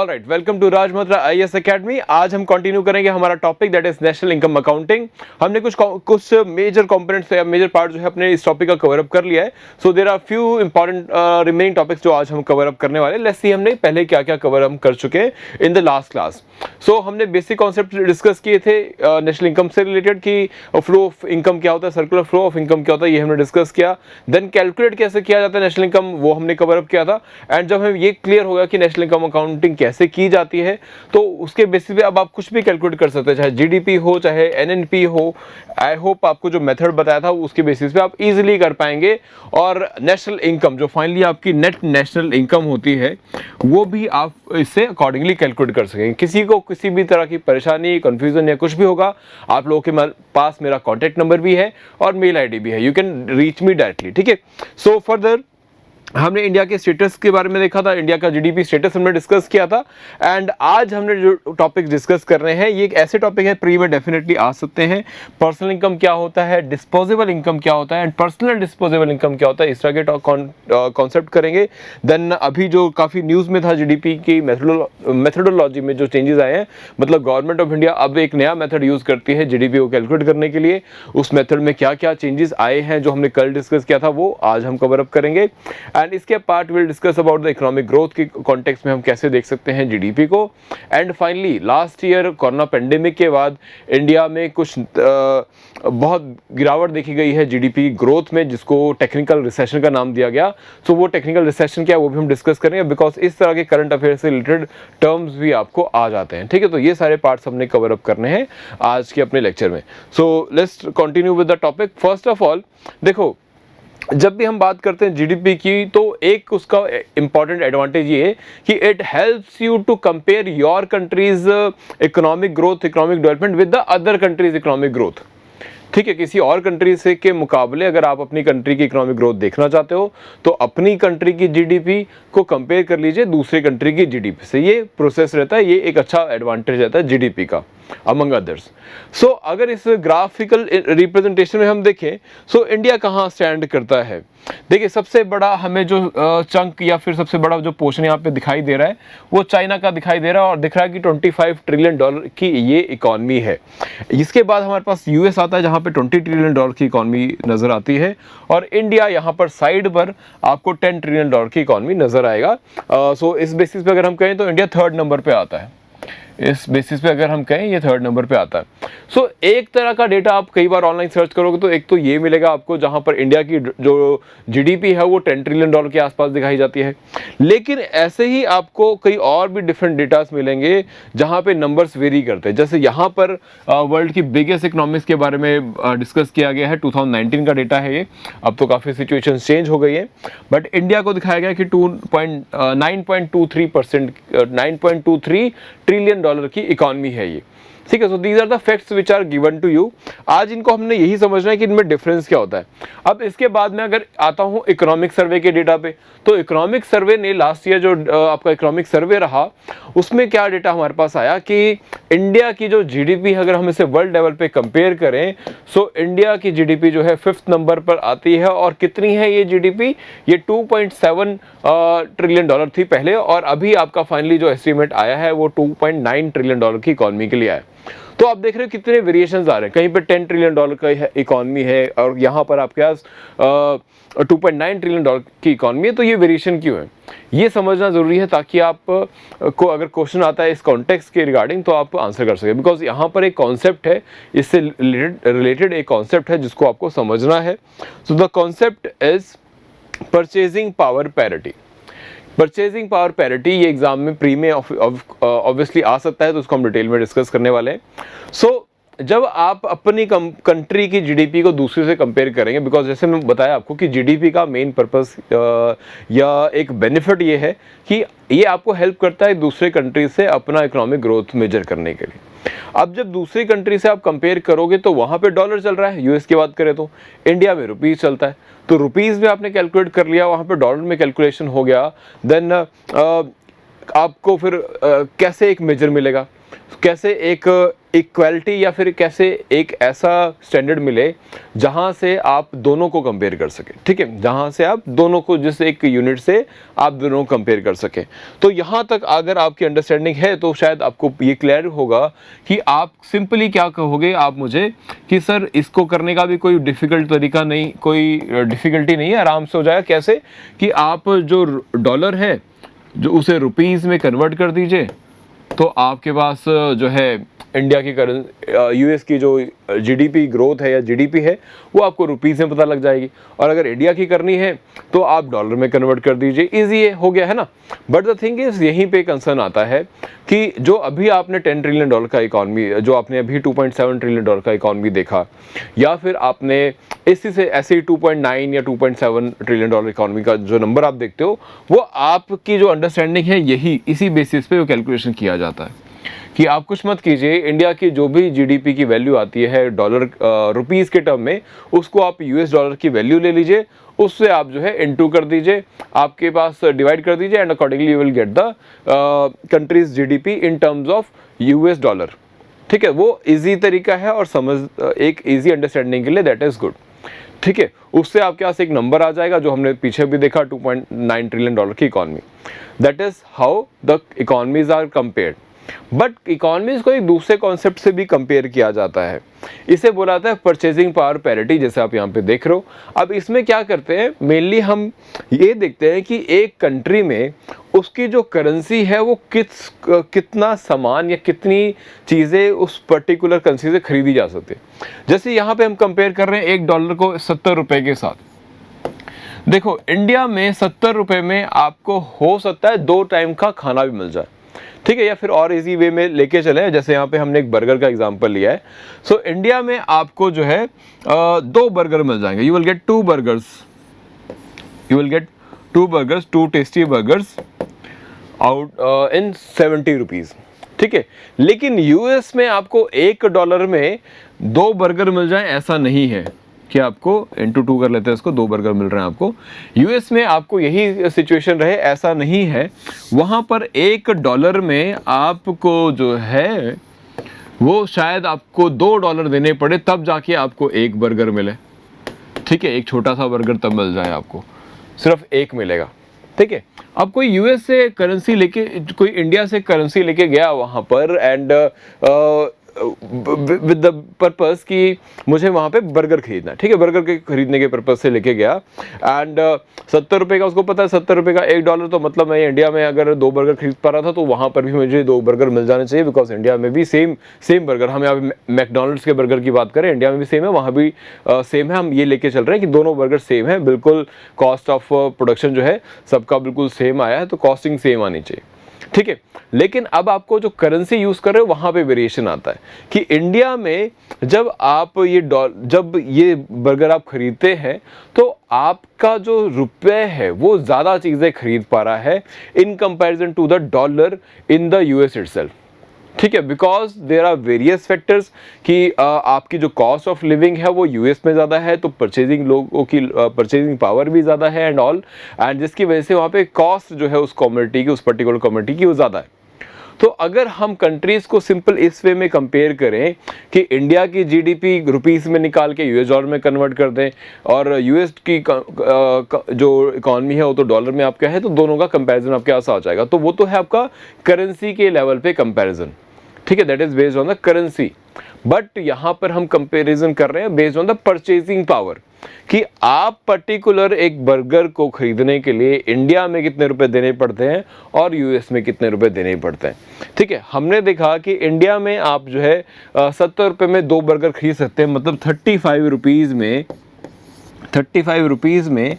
Alright, welcome to Raj Malhotra IAS academy. आज हम continue करेंगे हमारा topic that is national income accounting. हमने कुछ मेजर कंपोनेंट्स या मेजर पार्ट जो है अपने इस टॉपिक का कवर अप कर लिया है। So there are few important remaining topics जो आज हम कवर अप करने वाले हैं। लेट्स सी हमने पहले क्या क्या कवर अप कर चुके हैं इन द लास्ट क्लास। सो हमने बेसिक कॉन्सेप्ट डिस्कस किए थे नेशनल इनकम से रिलेटेड कि फ्लो ऑफ इनकम क्या होता है, सर्कुलर फ्लो ऑफ इनकम क्या होता है, ये हमने डिस्कस किया। देन कैलकुलेट कैसे किया जाता है नेशनल इनकम, वो हमने कवर अप किया था। एंड जब हमें ये क्लियर होगा कि नेशनल इनकम अकाउंटिंग कैसे की जाती है, तो उसके बेसिस पे अब आप कुछ भी कैलकुलेट कर सकते हैं, चाहे जीडीपी हो चाहे एनएनपी हो। आई होप आपको जो मेथड बताया था उसके बेसिस पे आप इजीली कर पाएंगे और नेशनल इनकम जो फाइनली आपकी नेट नेशनल इनकम होती है वो भी आप इससे अकॉर्डिंगली कैलकुलेट कर सकेंगे। किसी को किसी भी तरह की परेशानी, कंफ्यूजन या कुछ भी होगा, आप लोगों के पास मेरा कॉन्टैक्ट नंबर भी है और मेल आईडी भी है, you can reach me directly. ठीक है, सो फर्दर हमने इंडिया के स्टेटस के बारे में देखा था, इंडिया का जीडीपी स्टेटस हमने डिस्कस किया था। एंड आज हमने जो टॉपिक डिस्कस कर रहे हैं ये एक ऐसे टॉपिक है, प्री में डेफिनेटली आ सकते हैं। पर्सनल इनकम क्या होता है, डिस्पोजेबल इनकम क्या होता है एंड पर्सनल डिस्पोजेबल इनकम क्या होता है, इस तरह के कॉन्सेप्ट करेंगे। देन अभी जो काफ़ी न्यूज़ में था जीडीपी की मेथडोलॉजी में जो चेंजेस आए हैं, मतलब गवर्नमेंट ऑफ इंडिया अब एक नया मेथड यूज़ करती है जीडीपी को कैलकुलेट करने के लिए। उस मेथड में क्या क्या चेंजेस आए हैं जो हमने कल डिस्कस किया था वो आज हम कवर अप करेंगे। एंड इसके part will discuss about the economic growth की कॉन्टेक्स्ट में हम कैसे देख सकते हैं जीडीपी को। And finally last year corona pandemic के बाद इंडिया में कुछ बहुत गिरावट देखी गई है जीडीपी ग्रोथ में, जिसको टेक्निकल रिसेशन का नाम दिया गया। सो वो टेक्निकल रिसेशन क्या है वो भी हम डिस्कस करेंगे, बिकॉज इस तरह के करंट अफेयर से रिलेटेड टर्म्स भी आपको आ जाते हैं। ठीक है, तो ये सारे पार्ट्स हमने कवर अप करने हैं आज के अपने लेक्चर में। So let's continue with the topic. First of all देखो, जब भी हम बात करते हैं जीडीपी की तो एक उसका इंपॉर्टेंट एडवांटेज ये है कि it helps you to compare your country's economic growth, economic development with the other countries economic growth. ठीक है, किसी और कंट्री से के मुकाबले अगर आप अपनी कंट्री की इकोनॉमिक ग्रोथ देखना चाहते हो तो अपनी कंट्री की जीडीपी को कंपेयर कर लीजिए दूसरी कंट्री की जीडीपी से। ये प्रोसेस रहता है, ये एक अच्छा एडवांटेज रहता है जीडीपी का अमंग अदर्स। सो अगर इस ग्राफिकल रिप्रेजेंटेशन में हम देखें सो इंडिया कहाँ स्टैंड करता है। देखिए, सबसे बड़ा हमें जो चंक या फिर सबसे बड़ा जो पोर्शन यहाँ पे दिखाई दे रहा है वो चाइना का दिखाई दे रहा है और दिख रहा है कि $25 ट्रिलियन की ये इकॉनमी है। इसके बाद हमारे पास यूएस आता है जहाँ पे $20 ट्रिलियन की इकॉनमी नजर आती है और इंडिया यहाँ पर साइड पर आपको $10 ट्रिलियन की इकॉनमी नजर आएगा। सो इस बेसिस पे अगर हम कहें तो इंडिया थर्ड नंबर पे आता है। इस बेसिस पे अगर हम कहें ये थर्ड नंबर पे आता है। सो एक तरह का डेटा आप कई बार ऑनलाइन सर्च करोगे तो एक तो ये मिलेगा आपको जहां पर इंडिया की जो जीडीपी है वो $10 ट्रिलियन के आसपास दिखाई जाती है। लेकिन ऐसे ही आपको कई और भी डिफरेंट डेटास मिलेंगे जहां पे नंबर्स वेरी करते हैं। जैसे यहाँ पर वर्ल्ड की बिगेस्ट इकोनॉमिक्स के बारे में डिस्कस किया गया है, 2019 का डेटा है ये। अब तो काफ़ी सिचुएशन चेंज हो गई है, बट इंडिया को दिखाया गया कि 9.23 ट्रिलियन डॉलर की इकॉनमी है ये। ठीक है, so these are the facts which are given to you. आज इनको हमने यही समझना है कि इनमें डिफरेंस क्या होता है। अब इसके बाद में अगर आता हूँ इकोनॉमिक सर्वे के डेटा पे, तो इकोनॉमिक सर्वे ने लास्ट ईयर जो आपका इकोनॉमिक सर्वे रहा उसमें क्या डेटा हमारे पास आया कि इंडिया की जो जीडीपी अगर हम इसे वर्ल्ड लेवल पे कंपेयर करें सो इंडिया की जीडीपी जो है 5th नंबर पर आती है। और कितनी है ये जीडीपी, ये $2.7 ट्रिलियन थी पहले और अभी आपका फाइनली जो एस्टिमेट आया है वो $2.9 ट्रिलियन की इकॉनमी के लिए आया। तो आप देख रहे हो कितने वेरिएशंस आ रहे हैं, कहीं पे $10 ट्रिलियन का इकॉनमी है और यहाँ पर आपके पास $2.9 ट्रिलियन की इकॉनमी है। तो ये वेरिएशन क्यों है ये समझना जरूरी है ताकि आप को अगर क्वेश्चन आता है इस कॉन्टेक्स्ट के रिगार्डिंग तो आप आंसर कर सके। बिकॉज यहाँ पर एक कॉन्सेप्ट है, इससे रिलेटेड एक कॉन्सेप्ट है जिसको आपको समझना है। So the concept is purchasing power parity. Purchasing power parity ये एग्जाम में प्री में ऑब्वियसली आ सकता है, तो उसको हम डिटेल में डिस्कस करने वाले हैं। सो जब आप अपनी कंट्री की जीडीपी को दूसरे से कंपेयर करेंगे, बिकॉज जैसे मैं बताया आपको कि जीडीपी का मेन पर्पस या एक बेनिफिट ये है कि ये आपको हेल्प करता है दूसरे कंट्री से अपना इकोनॉमिक ग्रोथ मेजर करने के लिए। अब जब दूसरी कंट्री से आप कंपेयर करोगे तो वहाँ पे डॉलर चल रहा है, यूएस की बात करें तो इंडिया में रुपीज़ चलता है, तो रुपीज़ में आपने कैलकुलेट कर लिया, वहाँ पे डॉलर में कैलकुलेशन हो गया। देन आपको फिर कैसे एक मेजर मिलेगा, कैसे एक इक्वालिटी या फिर कैसे एक ऐसा स्टैंडर्ड मिले जहां से आप दोनों को कंपेयर कर सकें, ठीक है, जहां से आप दोनों को जिस एक यूनिट से आप दोनों को कंपेयर कर सकें। तो यहां तक अगर आपकी अंडरस्टैंडिंग है तो शायद आपको ये क्लियर होगा कि आप सिंपली क्या कहोगे आप मुझे कि सर इसको करने का भी कोई डिफ़िकल्ट तरीका नहीं, कोई डिफ़िकल्टी नहीं है, आराम से हो जाएगा। कैसे कि आप जो डॉलर है जो उसे रुपीज़ में कन्वर्ट कर दीजिए, तो आपके पास जो है इंडिया की यूएस की जो जीडीपी ग्रोथ है या जीडीपी है वो आपको रुपीज़ में पता लग जाएगी। और अगर इंडिया की करनी है तो आप डॉलर में कन्वर्ट कर दीजिए, इजी है, हो गया है ना। बट द थिंग इज़ यहीं पे कंसर्न आता है कि जो अभी आपने 10 ट्रिलियन डॉलर का इकॉनमी, जो आपने अभी 2.7 ट्रिलियन डॉलर का इकॉनमी देखा, या फिर आपने इसी से ऐसे 2.9 या 2.7 ट्रिलियन डॉलर इकॉनमी का जो नंबर आप देखते हो, वो आपकी जो अंडरस्टैंडिंग है यही इसी बेसिस पे वो कैलकुलेशन किया जाता है कि आप कुछ मत कीजिए, इंडिया की जो भी जीडीपी की वैल्यू आती है डॉलर रुपीज़ के टर्म में, उसको आप यूएस डॉलर की वैल्यू ले लीजिए, उससे आप जो है इनटू कर दीजिए, आपके पास डिवाइड कर दीजिए, and accordingly you will get the countries GDP in terms of US dollar. ठीक है, वो इजी तरीका है और समझ एक इजी अंडरस्टैंडिंग के लिए दैट इज़ गुड। ठीक है, उससे आपके पास एक नंबर आ जाएगा जो हमने पीछे भी देखा, 2.9 ट्रिलियन डॉलर की इकॉनमी। That is how the economies are compared. But economies को एक दूसरे कॉन्सेप्ट से भी कंपेयर किया जाता है, इसे बोला जाता है परचेजिंग पावर पैरिटी, जैसे आप यहाँ पे देख रहे हो। अब इसमें क्या करते हैं, मेनली हम ये देखते हैं कि एक कंट्री में उसकी जो करेंसी है वो कितना सामान या कितनी चीज़ें उस पर्टिकुलर करेंसी से खरीदी जा सकती है। जैसे यहाँ पे हम कंपेयर कर रहे हैं $1 को 70 रुपये के साथ। देखो, इंडिया में 70 रुपये में आपको हो सकता है 2 टाइम का खाना भी मिल जाए, ठीक है, या फिर और इजी वे में लेके चले, जैसे यहाँ पे हमने एक बर्गर का एग्जांपल लिया है। सो इंडिया में आपको जो है 2 बर्गर मिल जाएंगे। You will gate 2 burgers, you will gate 2 burgers, 2 tasty burgers out in 70 rupees, ठीक है। लेकिन यूएस में आपको $1 में 2 बर्गर मिल जाए ऐसा नहीं है कि आपको इंटू 2 कर लेते हैं इसको, 2 बर्गर मिल रहे हैं आपको। यूएस में आपको यही सिचुएशन रहे ऐसा नहीं है, वहाँ पर $1 में आपको जो है वो शायद आपको $2 देने पड़े तब जाके आपको 1 बर्गर मिले, ठीक है। एक छोटा सा बर्गर तब मिल जाए आपको, सिर्फ 1 मिलेगा, ठीक है। अब कोई यूएस से करेंसी लेके, कोई इंडिया से करेंसी लेके गया वहाँ पर एंड विद द पर्पस कि मुझे वहाँ पे बर्गर खरीदना है, ठीक है, बर्गर के खरीदने के पर्पस से लेके गया एंड 70 रुपये का, उसको पता है 70 रुपये का $1, तो मतलब मैं इंडिया में अगर 2 बर्गर खरीद पा रहा था तो वहाँ पर भी मुझे 2 बर्गर मिल जाने चाहिए, बिकॉज इंडिया में भी सेम बर्गर, हम यहाँ पे मैकडोनल्ड्स के बर्गर की बात करें, इंडिया में भी सेम है, वहाँ भी सेम है। हम ये लेके चल रहे हैं कि दोनों बर्गर सेम है, बिल्कुल कॉस्ट ऑफ प्रोडक्शन जो है सबका बिल्कुल सेम आया है, तो कॉस्टिंग सेम आनी चाहिए, ठीक है। लेकिन अब आपको जो करेंसी यूज कर रहे हो वहां पे वेरिएशन आता है कि इंडिया में जब आप जब ये बर्गर आप खरीदते हैं तो आपका जो रुपए है वो ज्यादा चीजें खरीद पा रहा है in comparison to the dollar in the US itself, ठीक है, because there are various factors कि आपकी जो कॉस्ट ऑफ लिविंग है वो यूएस में ज़्यादा है, तो परचेजिंग लोगों की परचेजिंग पावर भी ज़्यादा है एंड ऑल, एंड जिसकी वजह से वहाँ पे कॉस्ट जो है उस कम्युनिटी की, उस पर्टिकुलर कम्युनिटी की वो ज़्यादा है। तो अगर हम कंट्रीज़ को सिंपल इस वे में कंपेयर करें कि इंडिया की जीडीपी रुपीस में निकाल के यूएस डॉलर में कन्वर्ट कर दें और यूएस की जो इकॉनमी है वो तो डॉलर में आपका है, तो दोनों का कंपैरिजन आपके पास आ जाएगा। तो वो तो है आपका करेंसी के लेवल पे कंपैरिजन, ठीक है, that is based on the currency. But यहाँ पर हम कंपैरिजन कर रहे हैं based on the purchasing power कि आप पर्टिकुलर एक बर्गर को खरीदने के लिए इंडिया में कितने रुपए देने पड़ते हैं और यूएस में कितने रुपए देने पड़ते हैं, ठीक है। हमने देखा कि इंडिया में आप जो है 70 रुपये में 2 बर्गर खरीद सकते हैं, मतलब 35 रुपीज़ में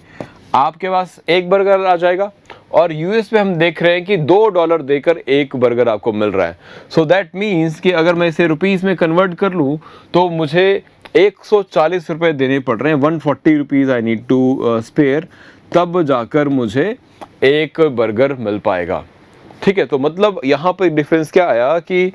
आपके पास 1 बर्गर आ जाएगा, और यूएस में हम देख रहे हैं कि $2 देकर 1 बर्गर आपको मिल रहा है। सो दैट मीन्स कि अगर मैं इसे रुपीज़ में कन्वर्ट कर लूँ तो मुझे 140 रुपये देने पड़ रहे हैं, 140 rupees I need to spare, तब जाकर मुझे 1 बर्गर मिल पाएगा, ठीक है, तो मतलब यहाँ पर डिफरेंस क्या आया कि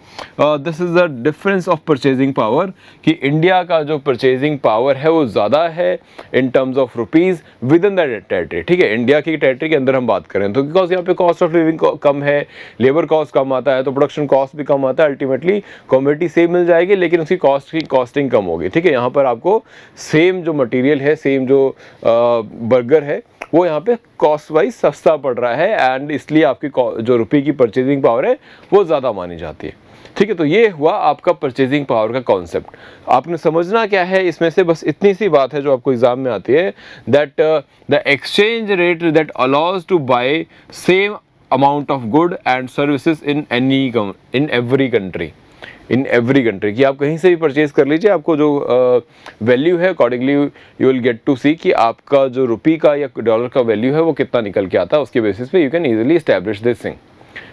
this is the difference of purchasing power, कि इंडिया का जो परचेजिंग पावर है वो ज़्यादा है इन terms of rupees with in the territory. ठीक है, इंडिया की टेरिटरी के अंदर हम बात करें तो बिकॉज यहाँ पे कॉस्ट ऑफ लिविंग कम है, लेबर कॉस्ट कम आता है, तो प्रोडक्शन कॉस्ट भी कम आता है, अल्टीमेटली कमोडिटी सेम मिल जाएगी लेकिन उसकी कॉस्टिंग कम होगी। ठीक है, यहाँ पर आपको सेम जो मटीरियल है, सेम जो बर्गर है वो यहाँ पे कॉस्ट वाइज सस्ता पड़ रहा है, एंड इसलिए आपकी जो रुपये की परचेजिंग पावर है वो ज़्यादा मानी जाती है। ठीक है, तो ये हुआ आपका परचेजिंग पावर का कॉन्सेप्ट। आपने समझना क्या है इसमें से, बस इतनी सी बात है जो आपको एग्जाम में आती है, that the exchange rate that allows to buy same amount of good and services in every country, कि आप कहीं से भी परचेज कर लीजिए, आपको जो वैल्यू है accordingly you will get to see कि आपका जो रुपये का या डॉलर का वैल्यू है वो कितना निकल के आता है। उसके बेसिस पे you can easily establish this thing.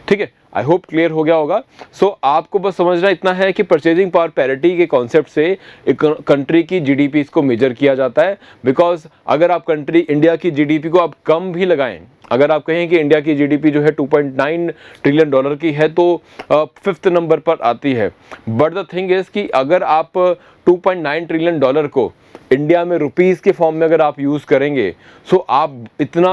ठीक है, आई होप क्लियर हो गया होगा। सो आपको बस समझना इतना है कि परचेजिंग पावर पैरिटी के कॉन्सेप्ट से एक कंट्री की जीडीपी को मेजर किया जाता है, बिकॉज अगर आप इंडिया की जीडीपी को आप कम भी लगाएं, अगर आप कहें कि इंडिया की जीडीपी जो है 2.9 ट्रिलियन डॉलर की है तो 5th नंबर पर आती है। बट द थिंग इज कि अगर आप 2.9 ट्रिलियन डॉलर को इंडिया में रुपीस के फॉर्म में अगर आप यूज़ करेंगे सो आप इतना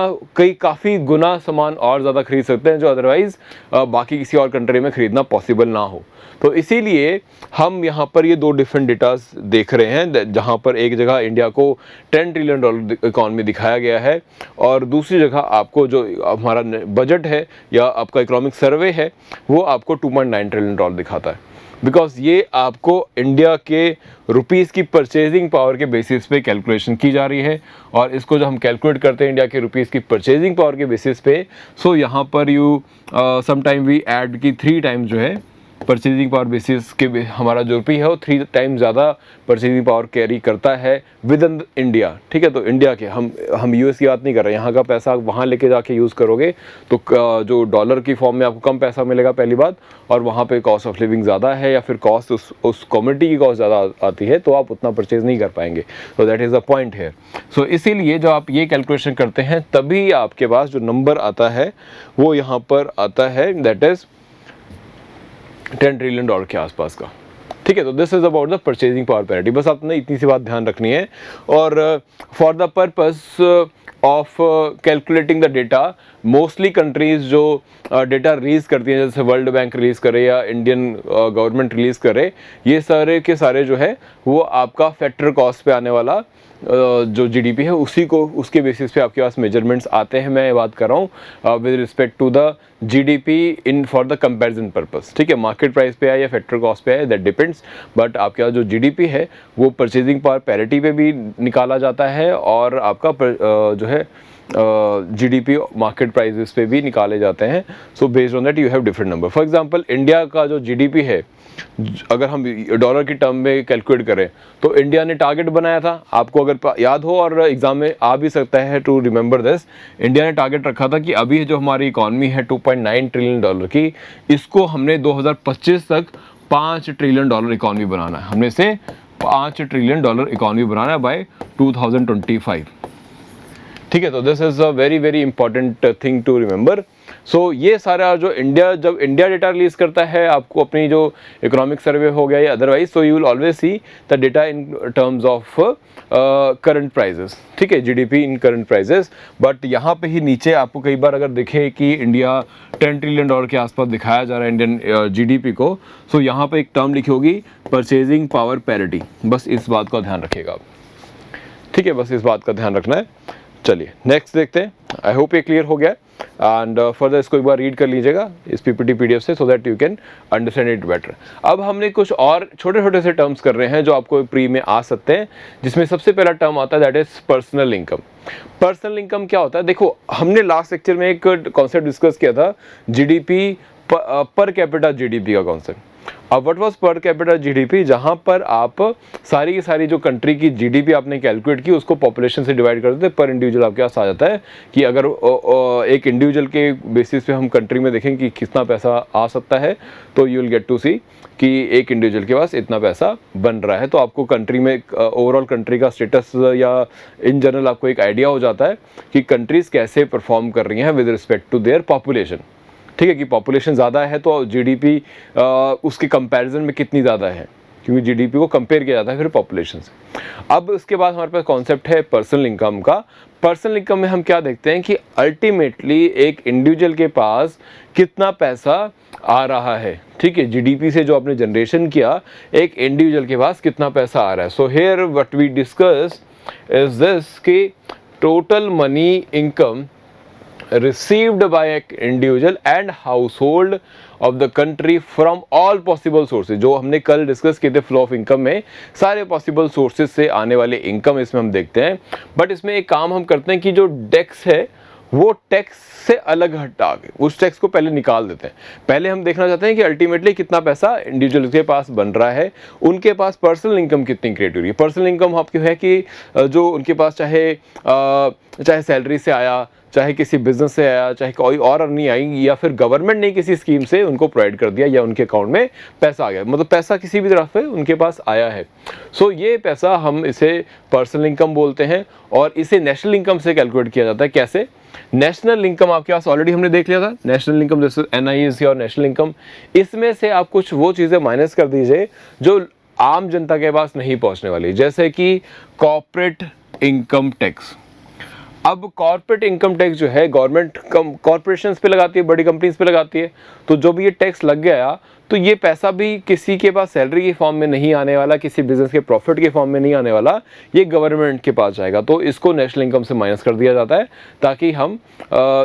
काफ़ी गुना सामान और ज़्यादा खरीद सकते हैं जो अदरवाइज़ बाकी किसी और कंट्री में ख़रीदना पॉसिबल ना हो। तो इसीलिए हम यहाँ पर ये दो डिफरेंट डेटास देख रहे हैं, जहाँ पर एक जगह इंडिया को 10 ट्रिलियन डॉलर इकॉनमी दिखाया गया है और दूसरी जगह आपको जो हमारा बजट है या आपका इकोनॉमिक सर्वे है वो आपको 2.9 ट्रिलियन डॉलर दिखाता है, बिकॉज ये आपको इंडिया के रुपीज़ की परचेजिंग पावर के बेसिस पे कैलकुलेशन की जा रही है। और इसको जब हम कैलकुलेट करते हैं इंडिया के रुपीज़ की परचेजिंग पावर के बेसिस पे, सो यहाँ पर यू समटाइम वी ऐड की 3 टाइम्स जो है परचेजिंग पावर बेसिस के हमारा जो रुपये है वो 3 टाइम्स ज़्यादा परचेजिंग पावर कैरी करता है विद इन इंडिया। ठीक है, तो इंडिया के हम यूएस की बात नहीं कर रहे हैं, यहाँ का पैसा वहाँ लेके जाके यूज़ करोगे तो जो डॉलर की फॉर्म में आपको कम पैसा मिलेगा पहली बात, और वहाँ पे कॉस्ट ऑफ लिविंग ज़्यादा है या फिर कॉस्ट उस कमोडिटी की कॉस्ट ज़्यादा आती है तो आप उतना परचेज नहीं कर पाएंगे। तो दैट इज़ द पॉइंट है। सो इसीलिए जब आप ये कैलकुलेशन करते हैं तभी आपके पास जो नंबर आता है वो यहाँ पर आता है, दैट इज़ 10 ट्रिलियन डॉलर के आसपास का। ठीक है, तो this is about the purchasing power parity. बस आपने इतनी सी बात ध्यान रखनी है। और for the purpose of calculating the data, mostly countries जो डेटा रिलीज़ करती हैं, जैसे वर्ल्ड बैंक रिलीज़ करे या इंडियन गवर्नमेंट रिलीज़ करे, ये सारे के सारे जो है वो आपका फैक्टर कॉस्ट पे आने वाला जो जीडीपी है उसी को उसके बेसिस पे आपके पास मेजरमेंट्स आते हैं। मैं बात कर रहा हूँ with respect to the GDP in for the comparison purpose. ठीक है, मार्केट प्राइस पे है या फैक्टर कॉस्ट पे है, दैट डिपेंड्स। बट आपके पास जो जीडीपी है वो परचेजिंग पावर पैरिटी पे भी निकाला जाता है और आपका जो है जीडीपी मार्केट प्राइसेस पे भी निकाले जाते हैं। So based on that you have different number. For example India का जो जीडीपी है, अगर हम डॉलर की टर्म में कैलकुलेट करें तो इंडिया ने टारगेट बनाया था, आपको अगर याद हो और एग्जाम में आ भी सकता है टू रिमेंबर दिस, इंडिया ने टारगेट रखा था कि अभी जो हमारी इकॉनमी है 2.9 ट्रिलियन डॉलर की, इसको हमने 2025 तक 5 ट्रिलियन डॉलर इकॉनमी बनाना है। हमने से 5 ट्रिलियन डॉलर इकॉनमी बनाना है बाय 2025। ठीक है, तो this is a very very important thing to remember. So ये सारा जो जब इंडिया डेटा रिलीज़ करता है आपको अपनी जो इकोनॉमिक सर्वे हो गया या otherwise, so you will always see the data in terms of current prices. ठीक है, GDP in current prices. But यहाँ पे ही नीचे आपको कई बार अगर दिखे कि इंडिया 10 ट्रिलियन डॉलर के आसपास दिखाया जा रहा है इंडियन जीडीपी को, सो यहाँ पे एक टर्म लिखी होगी परचेजिंग पावर पैरिटी। बस इस बात का ध्यान रखिएगा आप। ठीक है, बस इस बात का ध्यान रखना है। चलिए नेक्स्ट देखते हैं। आई होप ये क्लियर हो गया एंड फर्दर इसको एक बार रीड कर लीजिएगा इस पीपीटी पीडीएफ से, so that you can understand it better. अब हमने कुछ और छोटे छोटे से टर्म्स कर रहे हैं जो आपको प्री में आ सकते हैं, जिसमें सबसे पहला टर्म आता है that is personal income. Personal income क्या होता है? देखो, हमने लास्ट लेक्चर में एक कॉन्सेप्ट डिस्कस किया था, जीडीपी पर कैपिटा जीडीपी का कॉन्सेप्ट। अब what was per capita GDP, जहां पर आप सारी की सारी जो कंट्री की जीडीपी आपने कैलकुलेट की उसको पॉपुलेशन से डिवाइड कर देते, पर इंडिविजुअल आपके पास आ जाता है कि अगर एक इंडिविजुअल के बेसिस पे हम कंट्री में देखें कि कितना पैसा आ सकता है, तो you will get to see कि एक इंडिविजुअल के पास इतना पैसा बन रहा है। तो आपको कंट्री में ओवरऑल कंट्री का स्टेटस या इन जनरल आपको एक आइडिया हो जाता है कि कंट्रीज़ कैसे परफॉर्म कर रही हैं with respect to their population. ठीक है, कि पॉपुलेशन ज़्यादा है तो जीडीपी उसके कंपैरिजन में कितनी ज़्यादा है, क्योंकि जीडीपी को कंपेयर किया जाता है फिर पॉपुलेशन से। अब उसके बाद हमारे पास कॉन्सेप्ट है पर्सनल इनकम का। पर्सनल इनकम में हम क्या देखते हैं कि अल्टीमेटली एक इंडिविजुअल के पास कितना पैसा आ रहा है, ठीक है, जीडीपी से जो आपने जनरेशन किया, एक इंडिविजुअल के पास कितना पैसा आ रहा है। So here what we discuss is this कि total money income received by an individual and household of the country from all possible sources। जो हमने कल डिस्कस किए थे फ्लो ऑफ इनकम में, सारे पॉसिबल सोर्सेज से आने वाले इनकम इसमें हम देखते हैं। बट इसमें एक काम हम करते हैं कि जो टैक्स है वो टैक्स से अलग हटा के उस टैक्स को पहले निकाल देते हैं। पहले हम देखना चाहते हैं कि अल्टीमेटली कितना पैसा इंडिविजुअल के पास बन रहा है, उनके पास पर्सनल इनकम कितनी क्रिएट हो रही है। पर्सनल इनकम आपकी है कि जो उनके पास चाहे सैलरी से आया, चाहे किसी बिजनेस से आया, चाहे कोई और अर्निंग आई, या फिर गवर्नमेंट ने किसी स्कीम से उनको प्रोवाइड कर दिया या उनके अकाउंट में पैसा आ गया, मतलब पैसा किसी भी तरफ से उनके पास आया है। सो ये पैसा हम इसे पर्सनल इनकम बोलते हैं और इसे नेशनल इनकम से कैलकुलेट किया जाता है। कैसे? नेशनल इनकम आपके पास ऑलरेडी हमने देख लिया था, नेशनल इनकम जैसे NIC और नेशनल इनकम, इसमें से आप कुछ वो चीज़ें माइनस कर दीजिए जो आम जनता के पास नहीं पहुँचने वाली, जैसे कि कॉर्पोरेट इनकम टैक्स। अब कॉर्पोरेट इनकम टैक्स जो है गवर्नमेंट कॉर्पोरेशंस पे लगाती है, बड़ी कंपनीज पे लगाती है, तो जो भी ये टैक्स लग गया तो ये पैसा भी किसी के पास सैलरी के फॉर्म में नहीं आने वाला, किसी बिजनेस के प्रॉफिट के फॉर्म में नहीं आने वाला, ये गवर्नमेंट के पास जाएगा। तो इसको नेशनल इनकम से माइनस कर दिया जाता है ताकि हम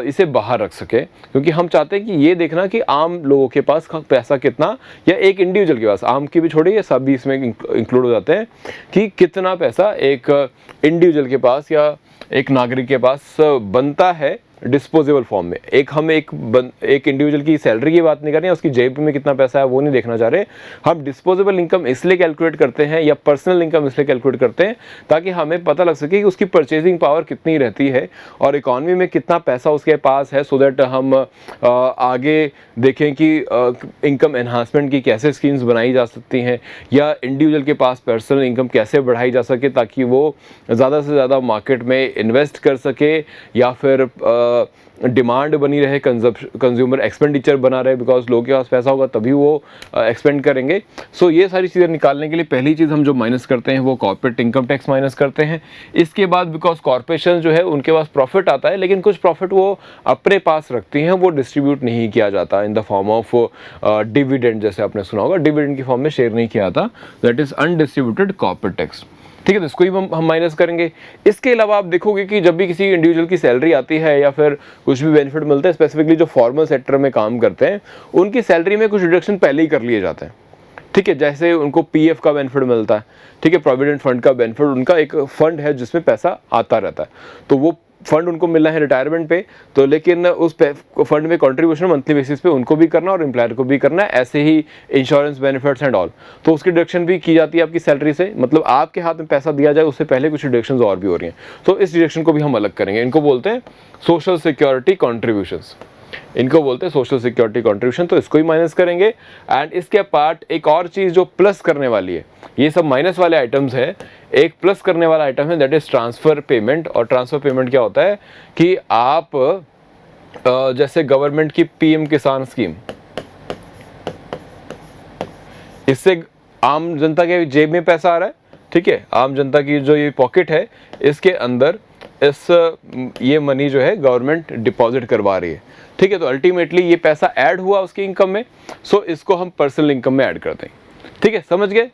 इसे बाहर रख सके, क्योंकि हम चाहते हैं कि ये देखना कि आम लोगों के पास पैसा कितना, या एक इंडिविजुअल के पास, आम की भी छोड़िए, सब भी इसमें इंक्लूड हो जाते हैं, कि कितना पैसा एक इंडिविजुअल के पास या एक नागरिक के पास बनता है डिस्पोजेबल फॉर्म में। हम एक इंडिविजुअल की सैलरी की बात नहीं कर रहे हैं, उसकी जेब में कितना पैसा है वो नहीं देखना चाह रहे। हम डिस्पोजेबल इनकम इसलिए कैलकुलेट करते हैं या पर्सनल इनकम इसलिए कैलकुलेट करते हैं ताकि हमें पता लग सके कि उसकी परचेजिंग पावर कितनी रहती है और इकॉनमी में कितना पैसा उसके पास है, सो दैट हम आगे देखें कि इनकम एनहांसमेंट की कैसे स्कीम्स बनाई जा सकती हैं, या इंडिविजुअल के पास पर्सनल इनकम कैसे बढ़ाई जा सके ताकि वो ज़्यादा से ज़्यादा मार्केट में इन्वेस्ट कर सके, या फिर डिमांड बनी रहे, कंज्यूमर एक्सपेंडिचर बना रहे, बिकॉज लोगों के पास पैसा होगा तभी वो एक्सपेंड करेंगे। सो ये सारी चीज़ें निकालने के लिए पहली चीज़ हम जो माइनस करते हैं वो कॉर्पोरेट इनकम टैक्स माइनस करते हैं। इसके बाद बिकॉज कॉर्पोरेशन जो है उनके पास प्रॉफिट आता है, लेकिन कुछ प्रॉफिट वो अपने पास रखती हैं, वो डिस्ट्रीब्यूट नहीं किया जाता in the form of dividend, जैसे आपने सुना होगा, डिविडेंड की फॉर्म में शेयर नहीं किया जाता, that is undistributed corporate tax. ठीक है, तो इसको ही हम माइनस करेंगे। इसके अलावा आप देखोगे कि जब भी किसी इंडिविजुअल की सैलरी आती है या फिर कुछ भी बेनिफिट मिलता है, स्पेसिफिकली जो फॉर्मल सेक्टर में काम करते हैं, उनकी सैलरी में कुछ डिडक्शन पहले ही कर लिए जाते हैं। ठीक है, जैसे उनको PF का बेनिफिट मिलता है, ठीक है, प्रोविडेंट फंड का बेनिफिट, उनका एक फंड है जिसमें पैसा आता रहता है, तो वो फंड उनको मिलना है रिटायरमेंट पे, तो लेकिन उस फंड में कंट्रीब्यूशन मंथली बेसिस पे उनको भी करना और एम्प्लॉयर को भी करना है। ऐसे ही इंश्योरेंस बेनिफिट्स एंड ऑल, तो उसकी डिडक्शन भी की जाती है आपकी सैलरी से, मतलब आपके हाथ में पैसा दिया जाए उससे पहले कुछ डिडक्शंस और भी हो रही हैं, तो इस डिडक्शन को भी हम अलग करेंगे। इनको बोलते हैं सोशल सिक्योरिटी कॉन्ट्रीब्यूशंस, इनको बोलते हैं सोशल सिक्योरिटी कंट्रीब्यूशन, तो इसको ही माइनस करेंगे। एंड इसके पार्ट एक और चीज़ जो प्लस करने वाली है, ये सब माइनस वाले आइटम्स है, एक प्लस करने वाला आइटम है दैट इज ट्रांसफ़र पेमेंट। और ट्रांसफ़र पेमेंट क्या होता है कि आप जैसे गवर्नमेंट की PM किसान स्कीम, इससे आम जनता के जेब में पैसा आ रहा है, ठीक है, आम जनता की जो ये पॉकेट है इसके अंदर ये मनी जो है गवर्नमेंट डिपॉजिट करवा रही है। ठीक है, तो अल्टीमेटली ये पैसा ऐड हुआ उसकी इनकम में, सो इसको हम पर्सनल इनकम में ऐड करते हैं। ठीक है, समझ गए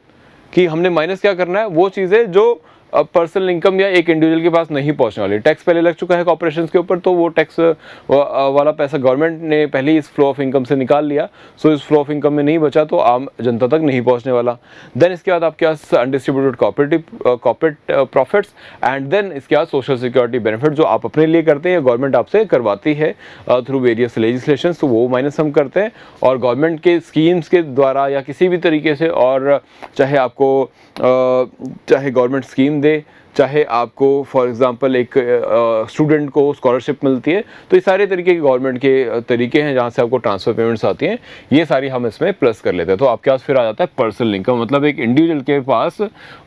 कि हमने माइनस क्या करना है, वो चीज़ें जो पर्सनल इनकम या एक इंडिविजुअल के पास नहीं पहुंचने वाली। टैक्स पहले लग चुका है कॉर्पोरेशंस के ऊपर, तो वो टैक्स वाला पैसा गवर्नमेंट ने पहले ही इस फ्लो ऑफ इनकम से निकाल लिया, सो इस फ्लो ऑफ इनकम में नहीं बचा तो आम जनता तक नहीं पहुंचने वाला। देन इसके बाद आपके पास undistributed corporate profits, and then इसके बाद सोशल सिक्योरिटी बेनिफिट जो आप अपने लिए करते हैं, गवर्नमेंट आपसे करवाती है थ्रू वेरियस लेजिस्लेशन, तो वो माइनस हम करते हैं। और गवर्नमेंट के स्कीम्स के द्वारा या किसी भी तरीके से, और चाहे आपको चाहे गवर्नमेंट स्कीम दे, चाहे आपको फॉर एग्जांपल एक स्टूडेंट को स्कॉलरशिप मिलती है, तो ये सारे तरीके के गवर्नमेंट के तरीके हैं जहाँ से आपको ट्रांसफ़र पेमेंट्स आती हैं, ये सारी हम इसमें प्लस कर लेते हैं। तो आपके पास फिर आ जाता है पर्सनल इनकम, मतलब एक इंडिविजुअल के पास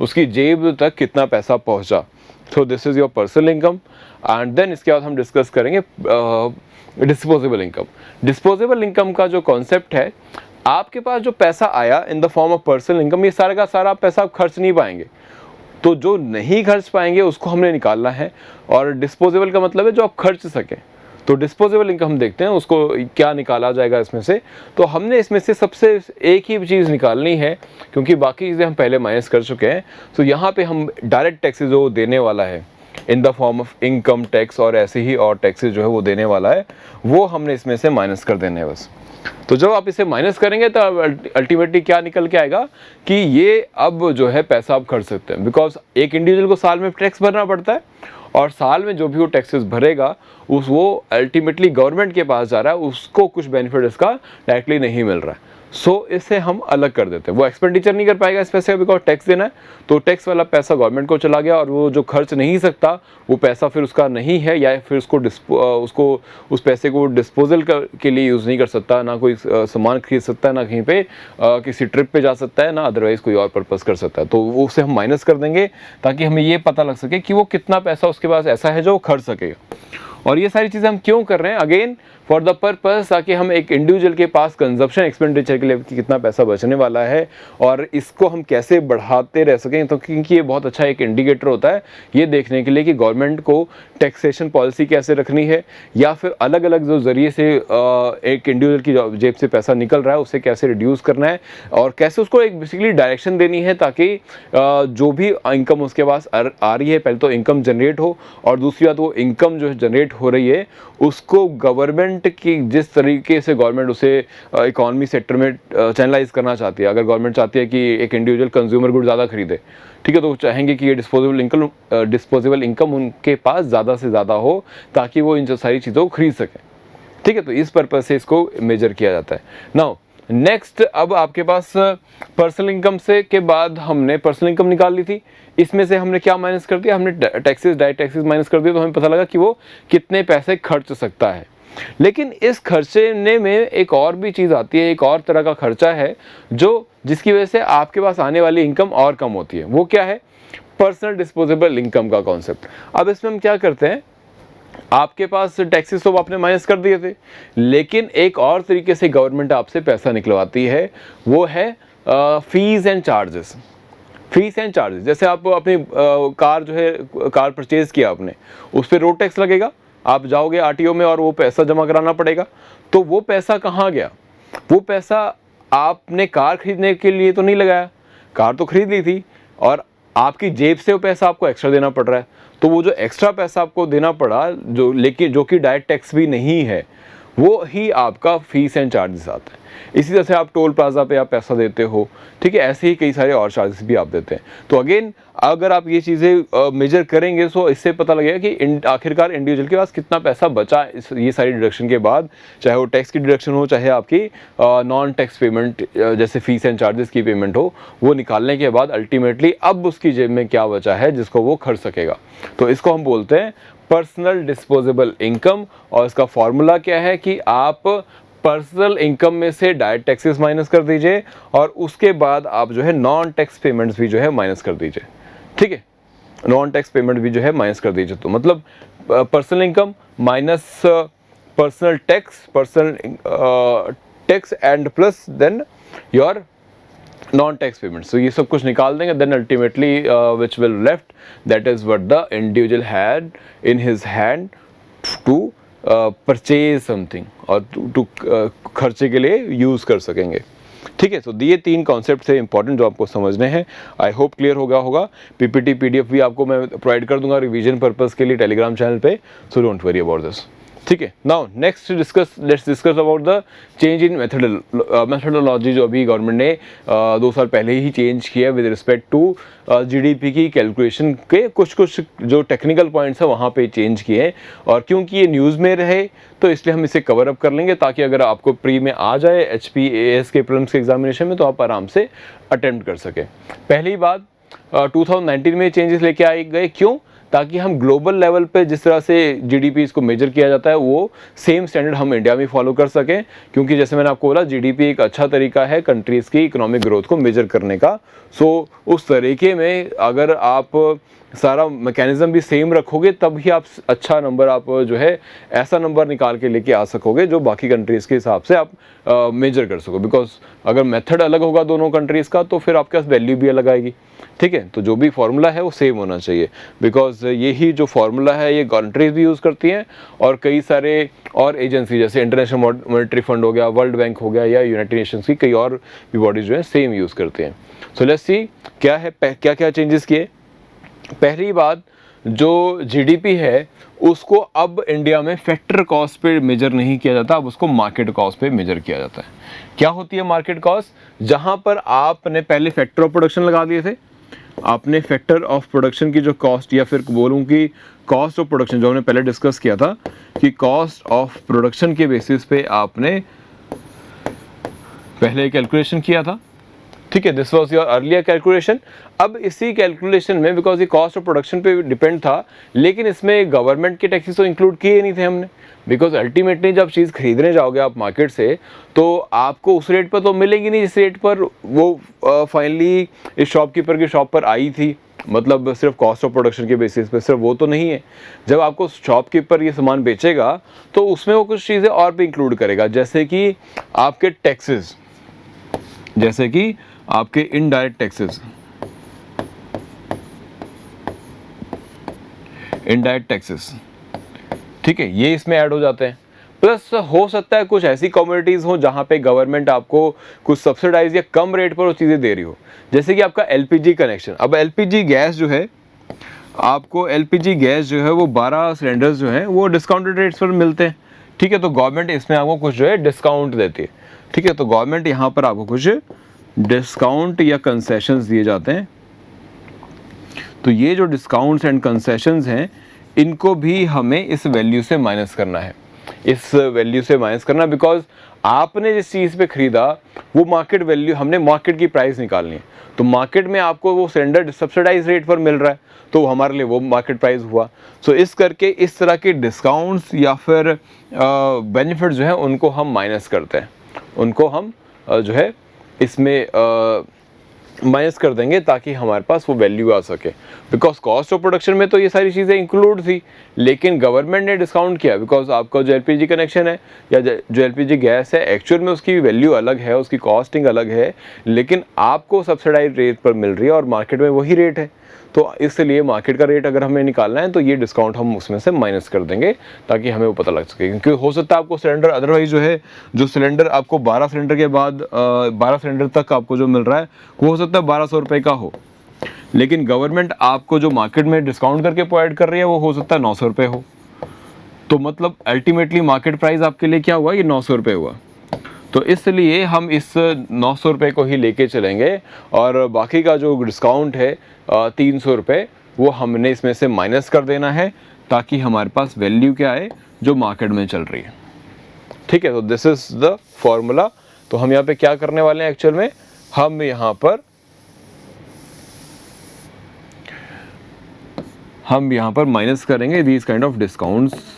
उसकी जेब तक कितना पैसा पहुँचा। So this is your personal income. And then इसके बाद हम डिस्कस करेंगे डिस्पोजेबल इनकम। डिस्पोजेबल इनकम का जो कॉन्सेप्ट है, आपके पास जो पैसा आया in the form of personal income, ये सारा का सारा पैसा आप खर्च नहीं पाएंगे, तो जो नहीं खर्च पाएंगे उसको हमने निकालना है। और डिस्पोजेबल का मतलब है जो आप खर्च सकें। तो डिस्पोजेबल इनकम हम देखते हैं उसको क्या निकाला जाएगा इसमें से। तो हमने इसमें से सबसे एक ही चीज़ निकालनी है, क्योंकि बाकी चीज़ें हम पहले माइनस कर चुके हैं। तो यहाँ पे हम डायरेक्ट टैक्सेस जो देने वाला है in the form of income tax और ऐसे ही और टैक्सेस जो है वो देने वाला है, वो हमने इसमें से माइनस कर देने हैं बस। तो जब आप इसे माइनस करेंगे तो अल्टीमेटली क्या निकल के आएगा कि ये अब जो है पैसा आप खर्च सकते हैं, बिकॉज एक इंडिविजुअल को साल में टैक्स भरना पड़ता है और साल में जो भी वो टैक्सेस भरेगा वो अल्टीमेटली गवर्नमेंट के पास जा रहा है, उसको कुछ बेनिफिट इसका डायरेक्टली नहीं मिल रहा है। सो इसे हम अलग कर देते हैं। वो एक्सपेंडिचर नहीं कर पाएगा इस पैसे का, बिकॉज टैक्स देना है, तो टैक्स वाला पैसा गवर्नमेंट को चला गया और वो जो खर्च नहीं सकता वो पैसा फिर उसका नहीं है, या फिर उसको उस पैसे को डिस्पोजल के लिए यूज़ नहीं कर सकता, ना कोई सामान खरीद सकता है, ना कहीं पे किसी ट्रिप पे जा सकता है, ना अदरवाइज़ कोई और पर्पज़ कर सकता है। तो वो उसे हम माइनस कर देंगे ताकि हमें ये पता लग सके कि वो कितना पैसा उसके पास ऐसा है जो वो खर्च सकेगा। और ये सारी चीज़ें हम क्यों कर रहे हैं, अगेन फॉर द पर्पस, ताकि हम एक इंडिविजुअल के पास कंजप्शन एक्सपेंडिचर के लिए कितना पैसा बचने वाला है और इसको हम कैसे बढ़ाते रह सकें। तो क्योंकि ये बहुत अच्छा एक इंडिकेटर होता है ये देखने के लिए कि गवर्नमेंट को टैक्सेशन पॉलिसी कैसे रखनी है, या फिर अलग अलग जो ज़रिए से एक इंडिविजुअल की जेब से पैसा निकल रहा है उसे कैसे रिड्यूस करना है और कैसे उसको एक बेसिकली डायरेक्शन देनी है, ताकि जो भी इनकम उसके पास आ रही है, पहले तो इनकम जनरेट हो, और दूसरी बात वो इनकम जो जनरेट हो रही है उसको गवर्नमेंट की जिस तरीके से गवर्नमेंट उसे इकोनॉमी सेक्टर में चैनलाइज करना चाहती है। अगर गवर्नमेंट चाहती है कि एक इंडिविजुअल कंज्यूमर गुड ज़्यादा खरीदे, ठीक है, तो वो चाहेंगे कि ये डिस्पोजेबल इनकम उनके पास ज़्यादा से ज़्यादा हो ताकि वो इन सारी चीज़ों को खरीद सकें, ठीक है। तो इस पर्पज़ से इसको मेजर किया जाता है। नाउ नेक्स्ट, अब आपके पास पर्सनल इनकम से के बाद हमने पर्सनल इनकम निकाल ली थी, इसमें से हमने क्या माइनस कर दिया, हमने टैक्सेस, डायरेक्ट टैक्सेस माइनस कर दिए, तो हमें पता लगा कि वो कितने पैसे खर्च सकता है। लेकिन इस खर्चने में एक और भी चीज़ आती है, एक और तरह का खर्चा है जिसकी वजह से आपके पास आने वाली इनकम और कम होती है। वो क्या है, पर्सनल डिस्पोजेबल इनकम का कॉन्सेप्ट। अब इसमें हम क्या करते हैं, आपके पास टैक्सेस तो आपने माइनस कर दिए थे, लेकिन एक और तरीके से गवर्नमेंट आपसे पैसा निकलवाती है, वो है fees and charges. Fees and charges, जैसे आप अपनी कार जो है, कार परचेज किया आपने, उस पर रोड टैक्स लगेगा, आप जाओगे आरटीओ में और वो पैसा जमा कराना पड़ेगा। तो वो पैसा कहाँ गया, वो पैसा आपने कार खरीदने के लिए तो नहीं लगाया, कार तो खरीद ली थी और आपकी जेब से वो पैसा आपको एक्स्ट्रा देना पड़ रहा है। तो वो जो एक्स्ट्रा पैसा आपको देना पड़ा, जो कि डायरेक्ट टैक्स भी नहीं है, वो ही आपका फीस एंड चार्जेस आता है। इसी तरह से आप टोल प्लाजा पे आप पैसा देते हो, ठीक है, ऐसे ही कई सारे और चार्जेस भी आप देते हैं। तो अगेन अगर आप ये चीज़ें मेजर करेंगे तो इससे पता लगेगा कि आखिरकार इंडिविजुअल के पास कितना पैसा बचा ये सारी डिडक्शन के बाद, चाहे वो टैक्स की डिडक्शन हो, चाहे आपकी नॉन टैक्स पेमेंट जैसे फीस एंड चार्जेस की पेमेंट हो, वो निकालने के बाद अल्टीमेटली अब उसकी जेब में क्या बचा है जिसको वो खर्च सकेगा। तो इसको हम बोलते हैं पर्सनल डिस्पोजेबल इनकम। और इसका फॉर्मूला क्या है कि आप पर्सनल इनकम में से डायरेक्ट टैक्सेस माइनस कर दीजिए और उसके बाद आप जो है नॉन टैक्स पेमेंट्स भी जो है माइनस कर दीजिए, ठीक है, नॉन टैक्स पेमेंट भी जो है माइनस कर दीजिए। तो मतलब personal income minus personal tax and plus then your non tax payments. तो ये सब कुछ निकाल देंगे, then ultimately which will left, that is what the individual had in his hand to purchase something और टू खर्चे के लिए यूज़ कर सकेंगे, ठीक है। तो ये तीन कॉन्सेप्ट थे इंपॉर्टेंट जो आपको समझने हैं। आई होप क्लियर होगा। पीपीटी पीडीएफ भी आपको मैं प्रोवाइड कर दूंगा रिवीजन पर्पस के लिए टेलीग्राम चैनल पे, so don't worry about this, ठीक है। Now next let's discuss about the change in methodology जो अभी गवर्नमेंट ने 2 साल पहले ही चेंज किया विद रिस्पेक्ट टू जीडीपी की कैलकुलेशन के कुछ जो टेक्निकल पॉइंट्स हैं वहाँ पे चेंज किए हैं। और क्योंकि ये न्यूज़ में रहे तो इसलिए हम इसे कवर अप कर लेंगे, ताकि अगर आपको प्री में आ जाए HPAS के प्रीलिम्स के एग्जामिनेशन में तो आप आराम से अटेम्प्ट कर सकें। पहली बात 2019 में चेंजेस लेके आए गए, क्यों, ताकि हम ग्लोबल लेवल पे जिस तरह से जीडीपी इसको मेजर किया जाता है वो सेम स्टैंडर्ड हम इंडिया में फॉलो कर सकें, क्योंकि जैसे मैंने आपको बोला जीडीपी एक अच्छा तरीका है कंट्रीज़ की इकोनॉमिक ग्रोथ को मेजर करने का। सो उस तरीके में अगर आप सारा मैकेनिज्म भी सेम रखोगे तब ही आप अच्छा नंबर आप जो है ऐसा नंबर निकाल के लेके आ सकोगे जो बाकी कंट्रीज़ के हिसाब से आप मेजर कर सको। बिकॉज अगर मेथड अलग होगा दोनों कंट्रीज़ का तो फिर आपके पास वैल्यू भी अलग आएगी। ठीक है, तो जो भी फार्मूला है वो सेम होना चाहिए, बिकॉज यही जो फार्मूला है ये कंट्रीज भी यूज़ करती हैं और कई सारे और एजेंसी जैसे इंटरनेशनल मॉनेटरी फंड हो गया, वर्ल्ड बैंक हो गया या यूनाइटेड नेशंस की कई और भी बॉडीज जो है सेम यूज़ करते हैं। सो लेट्स सी क्या है, क्या क्या चेंजेस किए। पहली बात, जो जीडीपी है उसको अब इंडिया में फैक्टर कॉस्ट पे मेजर नहीं किया जाता, अब उसको मार्केट कॉस्ट पे मेजर किया जाता है। क्या होती है मार्केट कॉस्ट? जहां पर आपने पहले फैक्टर ऑफ प्रोडक्शन लगा दिए थे, आपने फैक्टर ऑफ प्रोडक्शन की जो कॉस्ट या फिर बोलूं कि कॉस्ट ऑफ प्रोडक्शन जो हमने पहले डिस्कस किया था कि कॉस्ट ऑफ प्रोडक्शन के बेसिस पे आपने पहले कैलकुलेशन किया था। ठीक है, this was your earlier calculation. अब इसी कैलकुलेशन में बिकॉज ये कॉस्ट ऑफ प्रोडक्शन पे डिपेंड था, लेकिन इसमें गवर्नमेंट के टैक्सेस तो इंक्लूड किए नहीं थे हमने, बिकॉज अल्टीमेटली जब चीज़ खरीदने जाओगे आप मार्केट से तो आपको उस रेट पर तो मिलेगी नहीं जिस रेट पर वो फाइनली इस शॉपकीपर की शॉप पर आई थी। मतलब सिर्फ कॉस्ट ऑफ प्रोडक्शन के बेसिस पे सिर्फ वो तो नहीं है, जब आपको शॉपकीपर ये सामान बेचेगा तो उसमें वो कुछ चीज़ें और भी इंक्लूड करेगा, जैसे कि आपके टैक्सेस, जैसे कि आपके इनडायरेक्ट टैक्सेस, इनडायरेक्ट टैक्सेस। ठीक है, ये इसमें ऐड हो जाते हैं। प्लस हो सकता है कुछ ऐसी कमोडिटीज़ हो जहाँ पे गवर्नमेंट आपको कुछ सब्सिडाइज या कम रेट पर वो चीज़ें दे रही हो, जैसे कि आपका एलपीजी कनेक्शन। अब एलपीजी गैस जो है, आपको एलपीजी गैस जो है वो 12 सिलेंडर्स जो हैं वो डिस्काउंटेड रेट्स पर मिलते हैं। ठीक है, तो गवर्नमेंट इसमें आपको कुछ जो है डिस्काउंट देती है। ठीक है, तो गवर्नमेंट यहाँ पर आपको कुछ डिस्काउंट या कंसेशंस दिए जाते हैं। तो ये जो डिस्काउंट्स एंड कंसेशंस हैं इनको भी हमें इस वैल्यू से माइनस करना है, इस वैल्यू से माइनस करना, बिकॉज आपने जिस चीज़ पे ख़रीदा वो मार्केट वैल्यू, हमने मार्केट की प्राइस निकालनी है, तो मार्केट में आपको वो सिलेंडर सब्सिडाइज रेट पर मिल रहा है तो हमारे लिए वो मार्केट प्राइस हुआ। सो इस करके इस तरह के डिस्काउंट्स या फिर बेनिफिट जो है उनको हम माइनस करते हैं, उनको हम जो है इसमें माइनस कर देंगे ताकि हमारे पास वो वैल्यू आ सके। बिकॉज कॉस्ट ऑफ प्रोडक्शन में तो ये सारी चीज़ें इंक्लूड थी, लेकिन गवर्नमेंट ने डिस्काउंट किया बिकॉज आपका जो एलपीजी कनेक्शन है या जो एलपीजी गैस है एक्चुअल में उसकी वैल्यू अलग है, उसकी कॉस्टिंग अलग है, लेकिन आपको सब्सिडाइज रेट पर मिल रही है और मार्केट में वही रेट है। तो इसलिए मार्केट का रेट अगर हमें निकालना है तो ये डिस्काउंट हम उसमें से माइनस कर देंगे ताकि हमें वो पता लग सके। क्योंकि हो सकता है आपको सिलेंडर अदरवाइज जो है, जो सिलेंडर आपको 12 सिलेंडर के बाद 12 सिलेंडर तक आपको जो मिल रहा है वो हो सकता है 1200 रुपये का हो, लेकिन गवर्नमेंट आपको जो मार्केट में डिस्काउंट करके प्रोवाइड कर रही है वो हो सकता है 900 रुपये हो। तो मतलब अल्टीमेटली मार्केट प्राइस आपके लिए क्या हुआ, ये 900 रुपये हुआ। तो इसलिए हम इस 900 रुपये को ही लेके चलेंगे और बाकी का जो डिस्काउंट है 300 रुपये वो हमने इसमें से माइनस कर देना है ताकि हमारे पास वैल्यू क्या आए जो मार्केट में चल रही है। ठीक है, तो दिस इज़ द फॉर्मूला। तो हम यहाँ पे क्या करने वाले हैं एक्चुअल में, हम यहाँ पर माइनस करेंगे दीज काइंड ऑफ डिस्काउंट्स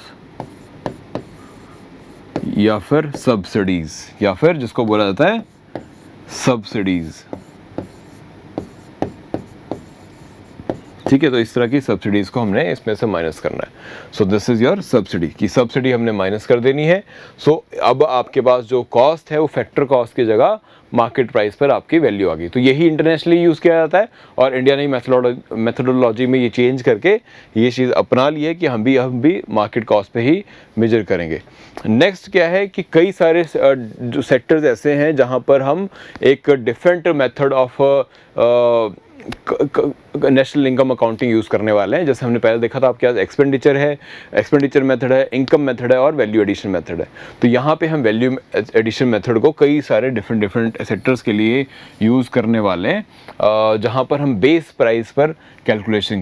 या फिर सब्सिडीज, या फिर जिसको बोला जाता है सब्सिडीज। ठीक है, तो इस तरह की सब्सिडीज को हमने इसमें से माइनस करना है। सो दिस इज योर सब्सिडी की सब्सिडी हमने माइनस कर देनी है। सो अब आपके पास जो कॉस्ट है वो फैक्टर कॉस्ट की जगह मार्केट प्राइस पर आपकी वैल्यू आ गई। तो यही इंटरनेशनली यूज़ किया जाता है और इंडिया ने मेथोडोलॉजी में ये चेंज करके ये चीज़ अपना ली है कि हम भी मार्केट कॉस्ट पे ही मेजर करेंगे। नेक्स्ट क्या है कि कई सारे जो सेक्टर्स ऐसे हैं जहाँ पर हम एक different method of national income accounting use करने वाले हैं। जैसे हमने पहले देखा था आपके पास एक्सपेंडिचर है, एक्सपेंडिचर मेथड है, इनकम मेथड है और वैल्यू एडिशन मेथड है। तो यहाँ पे हम वैल्यू एडिशन मेथड को कई सारे डिफरेंट सेक्टर्स के लिए यूज़ करने वाले हैं, जहाँ पर हम बेस प्राइस पर कैलकुलेशन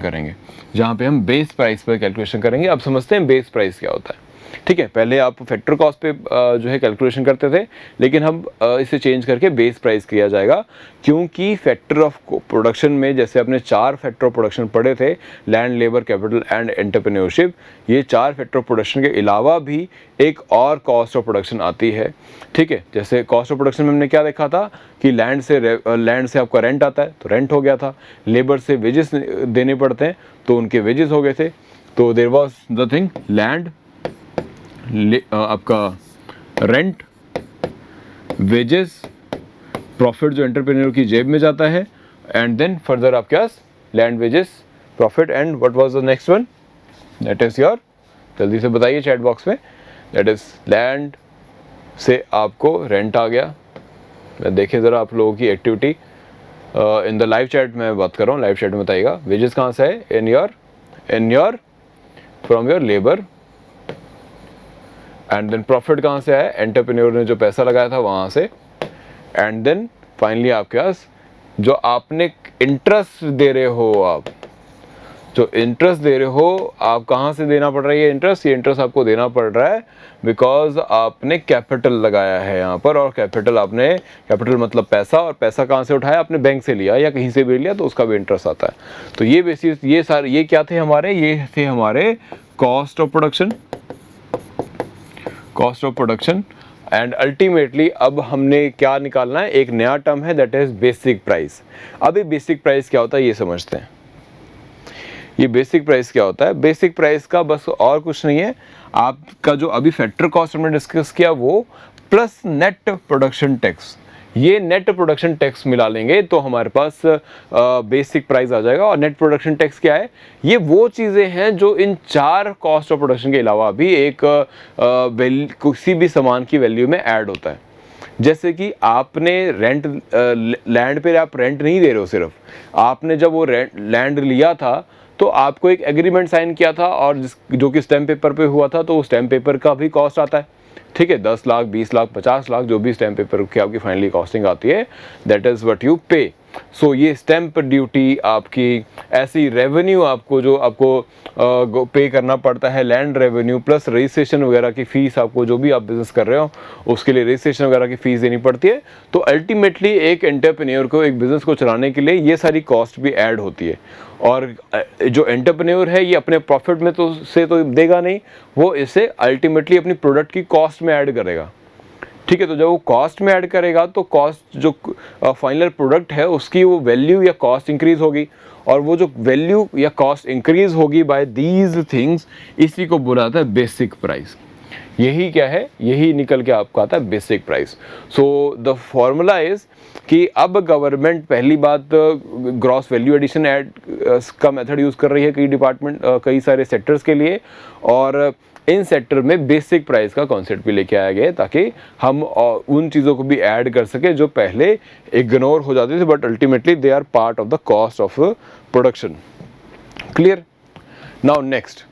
करेंगे। अब समझते हैं बेस प्राइस क्या होता है। ठीक है, पहले आप फैक्टर कॉस्ट पे जो है कैलकुलेशन करते थे, लेकिन हम इसे चेंज करके बेस प्राइस किया जाएगा, क्योंकि फैक्टर ऑफ प्रोडक्शन में जैसे अपने 4 फैक्टर ऑफ प्रोडक्शन पढ़े थे, land, labour, capital and entrepreneurship, ये 4 फैक्टर ऑफ प्रोडक्शन के अलावा भी एक और कॉस्ट ऑफ प्रोडक्शन आती है। ठीक है, जैसे कॉस्ट ऑफ प्रोडक्शन में हमने क्या देखा था कि लैंड से आपका रेंट आता है तो रेंट हो गया था, लेबर से वेजेस देने पड़ते हैं तो उनके वेजेस हो गए थे। तो there was the thing land, आपका रेंट, वेजेस, प्रॉफिट जो एंटरप्रेन्योर की जेब में जाता है, एंड देन फर्दर आपके पास land, wages, profit and what was the next one, that is your, जल्दी से बताइए चैट बॉक्स में, दैट इज लैंड से आपको रेंट आ गया। देखें ज़रा आप लोगों की activity in the live chat में बात कर रहा हूँ, लाइव चैट में बताइएगा वेजेस कहाँ से है, in your from your labour, and then profit कहाँ से आया, एंटरप्रेन्योर ने जो पैसा लगाया था वहाँ से, एंड देन फाइनली आपके पास जो आपने इंटरेस्ट दे रहे हो, आप जो इंटरेस्ट दे रहे हो, आप कहाँ से देना पड़ रहा है ये इंटरेस्ट, ये इंटरेस्ट आपको देना पड़ रहा है बिकॉज आपने कैपिटल लगाया है यहाँ पर, और कैपिटल मतलब पैसा, और पैसा कहाँ से उठाया, आपने बैंक से लिया या कहीं से भी लिया तो उसका भी इंटरेस्ट आता है। तो ये बेसिस, ये सारे ये क्या थे हमारे, ये थे हमारे cost of production and ultimately अब हमने क्या निकालना है, एक नया टर्म है दैट इज बेसिक प्राइस। अब ये बेसिक प्राइस क्या होता है ये समझते हैं। ये बेसिक प्राइस क्या होता है, बेसिक प्राइस का बस और कुछ नहीं है, आपका जो अभी फैक्टर कॉस्ट हमने डिस्कस किया वो प्लस नेट प्रोडक्शन टैक्स, ये नेट प्रोडक्शन टैक्स मिला लेंगे तो हमारे पास बेसिक प्राइस आ जाएगा। और नेट प्रोडक्शन टैक्स क्या है, ये वो चीज़ें हैं जो इन 4 कॉस्ट ऑफ प्रोडक्शन के अलावा भी एक किसी भी सामान की वैल्यू में ऐड होता है। जैसे कि आपने रेंट, लैंड पे आप रेंट नहीं दे रहे हो, सिर्फ आपने जब वो लैंड लिया था तो आपको एक एग्रीमेंट साइन किया था, और जो कि स्टैम्प पेपर पे हुआ था, तो स्टैम्प पेपर का भी कॉस्ट आता है। ठीक है, 10 लाख, 20 लाख, 50 लाख, जो भी स्टैम्प पेपर की आपकी फाइनली कॉस्टिंग आती है, दैट इज़ व्हाट यू पे। सो ये स्टैम्प ड्यूटी आपकी, ऐसी रेवेन्यू आपको जो आपको पे करना पड़ता है, लैंड रेवेन्यू प्लस रजिस्ट्रेशन वगैरह की फ़ीस, आपको जो भी आप बिज़नेस कर रहे हो उसके लिए रजिस्ट्रेशन वगैरह की फ़ीस देनी पड़ती है। तो अल्टीमेटली एक एंटरप्रेन्योर को एक बिज़नेस को चलाने के लिए ये सारी कॉस्ट भी ऐड होती है, और जो एंटरप्रेन्योर है ये अपने प्रॉफिट में तो देगा नहीं, वो इसे अल्टीमेटली अपनी प्रोडक्ट की कॉस्ट में ऐड करेगा। ठीक है, तो जब वो कॉस्ट में ऐड करेगा तो कॉस्ट जो फाइनल प्रोडक्ट है उसकी वो वैल्यू या कॉस्ट इंक्रीज होगी, और वो जो वैल्यू या कॉस्ट इंक्रीज होगी बाय दीज थिंग्स, इसी को बोला जाता है बेसिक प्राइस। यही क्या है, यही निकल के आपको आता है basic price. So the formula is कि अब गवर्नमेंट पहली बात ग्रॉस वैल्यू एडिशन ऐड का मेथड यूज़ कर रही है कई सारे सेक्टर्स के लिए, और इन सेक्टर में बेसिक प्राइस का कॉन्सेप्ट भी लेके आया गया है ताकि हम उन चीज़ों को भी ऐड कर सके जो पहले इग्नोर हो जाते थे, but ultimately they are part of the cost of production. Clear? Now next,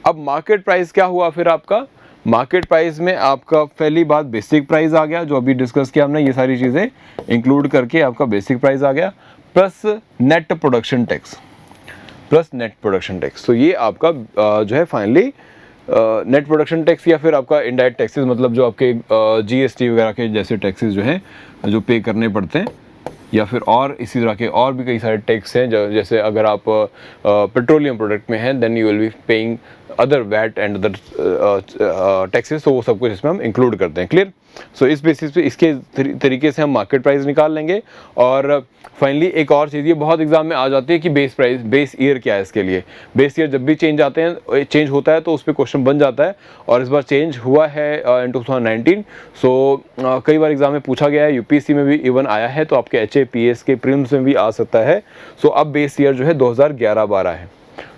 अब मार्केट प्राइस क्या हुआ फिर आपका, मार्केट प्राइस में आपका पहली बात बेसिक प्राइस आ गया, जो अभी डिस्कस किया हमने, ये सारी चीज़ें इंक्लूड करके आपका बेसिक प्राइस आ गया, प्लस नेट प्रोडक्शन टैक्स। तो ये आपका जो है फाइनली नेट प्रोडक्शन टैक्स, या फिर आपका इनडायरेक्ट टैक्सेस, मतलब जो आपके जीएसटी वगैरह के जैसे टैक्सेस जो हैं जो पे करने पड़ते हैं, या फिर और इसी तरह के और भी कई सारे टैक्स हैं, जैसे अगर आप पेट्रोलियम प्रोडक्ट में हैं then you will be paying other VAT and other taxes, तो वो सब कुछ इसमें हम इंक्लूड करते हैं। क्लियर? सो इस बेसिस पे इसके तरीके से हम मार्केट प्राइस निकाल लेंगे। और फाइनली एक और चीज़ ये बहुत एग्जाम में आ जाती है कि बेस ईयर क्या है। इसके लिए बेस ईयर जब भी चेंज होता है तो उस पर क्वेश्चन बन जाता है, और इस बार चेंज हुआ है इन 2019। सो कई बार एग्जाम में पूछा गया है, यूपीएससी में भी इवन आया है, तो आपके HAPS के प्रीलिम्स में भी आ सकता है। सो अब बेस ईयर जो है 2011-12 है,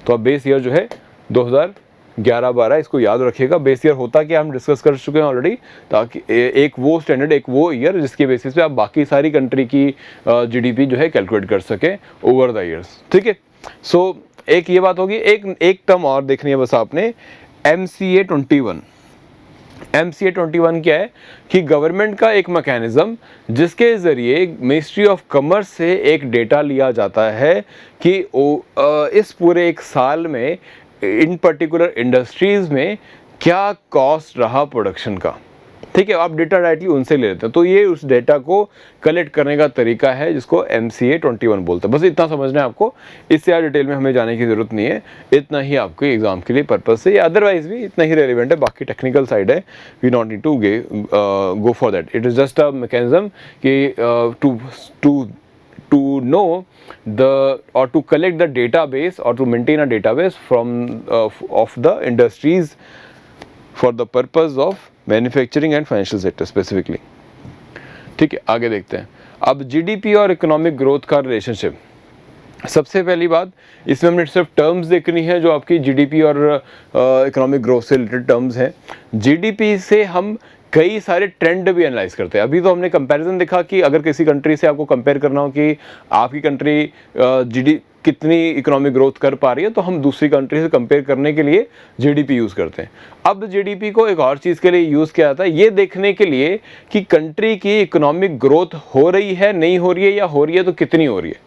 तो अब बेस ईयर जो है 2011-12, इसको याद रखिएगा। बेस ईयर होता क्या हम डिस्कस कर चुके हैं ऑलरेडी, ताकि एक वो स्टैंडर्ड, एक वो ईयर जिसके बेसिस पे आप बाकी सारी कंट्री की GDP जो है कैलकुलेट कर सकें ओवर द ईयर्स। ठीक है, सो एक ये बात होगी। एक टर्म और देखनी है बस आपने, MCA 21। MCA 21 क्या है कि गवर्नमेंट का एक मैकेनिज्म जिसके ज़रिए मिनिस्ट्री ऑफ कॉमर्स से एक डेटा लिया जाता है कि इस पूरे एक साल में इन पर्टिकुलर इंडस्ट्रीज़ में क्या कॉस्ट रहा प्रोडक्शन का, ठीक है, आप डेटा डायरेक्टली उनसे ले लेते हैं। तो ये उस डेटा को कलेक्ट करने का तरीका है जिसको MCA 21 बोलते हैं। बस इतना समझना है आपको, इससे ज़्यादा डिटेल में हमें जाने की ज़रूरत नहीं है, इतना ही आपको एग्जाम के लिए पर्पज से, या अदरवाइज भी इतना ही रेलिवेंट है। बाकी टेक्निकल साइड है, we not need to go for that, it is just a mechanism कि to know or to collect the database or to maintain a database from of the industries for the purpose of manufacturing and financial sector specifically। ठीक है, आगे देखते हैं। अब GDP और economic growth का relationship, सबसे पहली बात इसमें हमने सिर्फ टर्म्स देखनी है जो आपकी GDP और इकोनॉमिक ग्रोथ से रिलेटेड टर्म्स हैं। GDP से हम कई सारे ट्रेंड भी एनालाइज करते हैं। अभी तो हमने कंपैरिजन देखा कि अगर किसी कंट्री से आपको कंपेयर करना हो कि आपकी कंट्री कितनी इकोनॉमिक ग्रोथ कर पा रही है, तो हम दूसरी कंट्री से कंपेयर करने के लिए GDP यूज़ करते हैं। अब GDP को एक और चीज़ के लिए यूज़ किया जाता है, ये देखने के लिए कि कंट्री की इकोनॉमिक ग्रोथ हो रही है, नहीं हो रही है, या हो रही है तो कितनी हो रही है।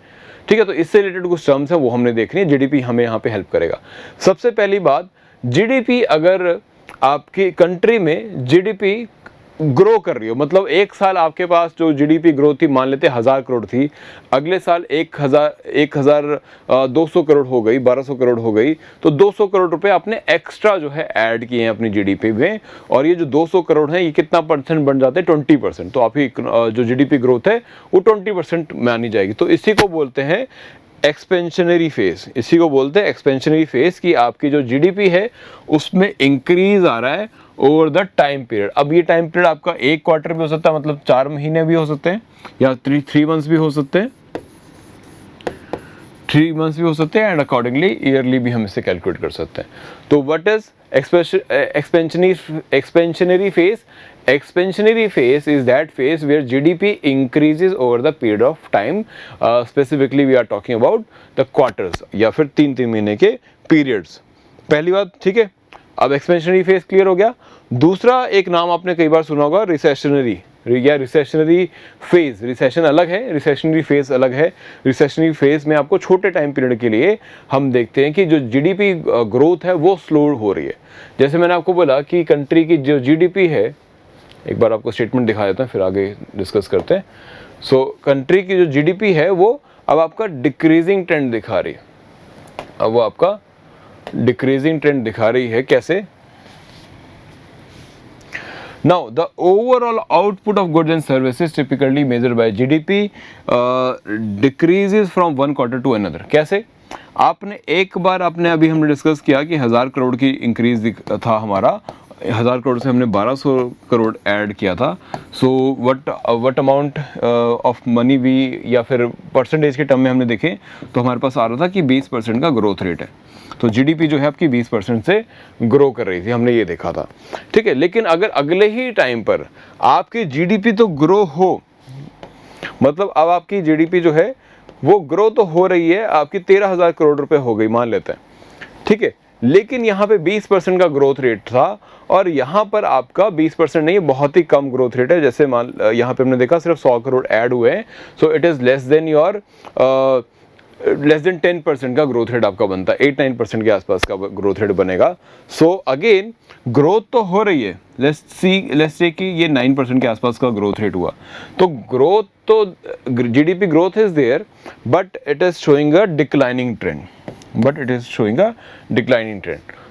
ठीक है, तो इससे रिलेटेड कुछ टर्म्स हैं वो हमने देखनी है। GDP हमें यहाँ पे हेल्प करेगा। सबसे पहली बात, GDP अगर आपकी कंट्री में GDP ग्रो कर रही हो, मतलब एक साल आपके पास जो GDP ग्रोथ थी, मान लेते 1000 करोड़ थी, अगले साल 1200 करोड़ हो गई, 1200 करोड़ हो गई, तो 200 करोड़ रुपए आपने एक्स्ट्रा जो है ऐड किए हैं अपनी GDP में, और ये जो 200 करोड़ है ये कितना परसेंट बन जाते हैं, 20%। तो आपकी जो GDP ग्रोथ है वो 20% मानी जाएगी। तो इसी को बोलते हैं एक्सपेंशनरी फेज, इसी को बोलते हैं एक्सपेंशनरी फेज, कि आपकी जो GDP है उसमें इंक्रीज आ रहा है ओवर द टाइम पीरियड। अब ये टाइम पीरियड आपका 1 क्वार्टर भी हो सकता है, मतलब 4 महीने भी हो सकते हैं, या 3 मंथ्स भी हो सकते हैं, 3 मंथ्स भी हो सकते हैं, एंड अकॉर्डिंगली ईयरली भी हम इसे कैलकुलेट कर सकते हैं। तो what is expansionary phase? Expansionary phase is that phase where GDP increases over the period of time. Specifically we are talking about the quarters या फिर 3 महीने के periods। पहली बात, ठीक है। अब एक्सपेंशनरी फेज क्लियर हो गया। दूसरा एक नाम आपने कई बार सुना होगा, रिसेशनरी या रिसेशनरी फेज। रिसेशन अलग है, रिसेशनरी फेज अलग है। रिसेशनरी फेज में आपको छोटे टाइम पीरियड के लिए हम देखते हैं कि जो GDP ग्रोथ है वो स्लो हो रही है। जैसे मैंने आपको बोला कि कंट्री की जो GDP है, एक बार आपको स्टेटमेंट दिखा देता हूँ फिर आगे डिस्कस करते हैं। सो कंट्री की जो GDP है वो अब आपका डिक्रीजिंग ट्रेंड दिखा रही है। अब वो आपका डिक्रीजिंग ट्रेंड दिखा रही है। कैसे? Now, the overall output of goods and services typically measured by GDP decreases from one quarter to another। कैसे? आपने एक बार अभी हमने डिस्कस किया कि 1000 करोड़ की इंक्रीज था हमारा, 1000 करोड़ से हमने 1200 करोड़ ऐड किया था। So what amount of money भी, या फिर परसेंटेज के टर्म में हमने देखे तो हमारे पास आ रहा था कि 20% का ग्रोथ रेट है। तो GDP जो है आपकी 20% से ग्रो कर रही थी, हमने ये देखा था, ठीक है। लेकिन अगर अगले ही टाइम पर आपकी GDP तो ग्रो हो, मतलब अब आपकी GDP जो है वो ग्रो तो हो रही है, आपकी 13,000 करोड़ रुपए हो गई मान लेते हैं, ठीक है। लेकिन यहाँ पे 20% का ग्रोथ रेट था, और यहाँ पर आपका 20% नहीं, बहुत ही कम ग्रोथ रेट है। जैसे मान यहाँ पे हमने देखा सिर्फ 100 करोड़ ऐड हुए हैं। So it is less than 10% का ग्रोथ रेट आपका बनता है, 8-9% के आसपास का ग्रोथ रेट बनेगा। सो अगेन ग्रोथ तो हो रही है, लेट्स से कि ये 9% के आसपास का ग्रोथ रेट हुआ। तो ग्रोथ तो GDP growth is there, but it is showing a declining trend,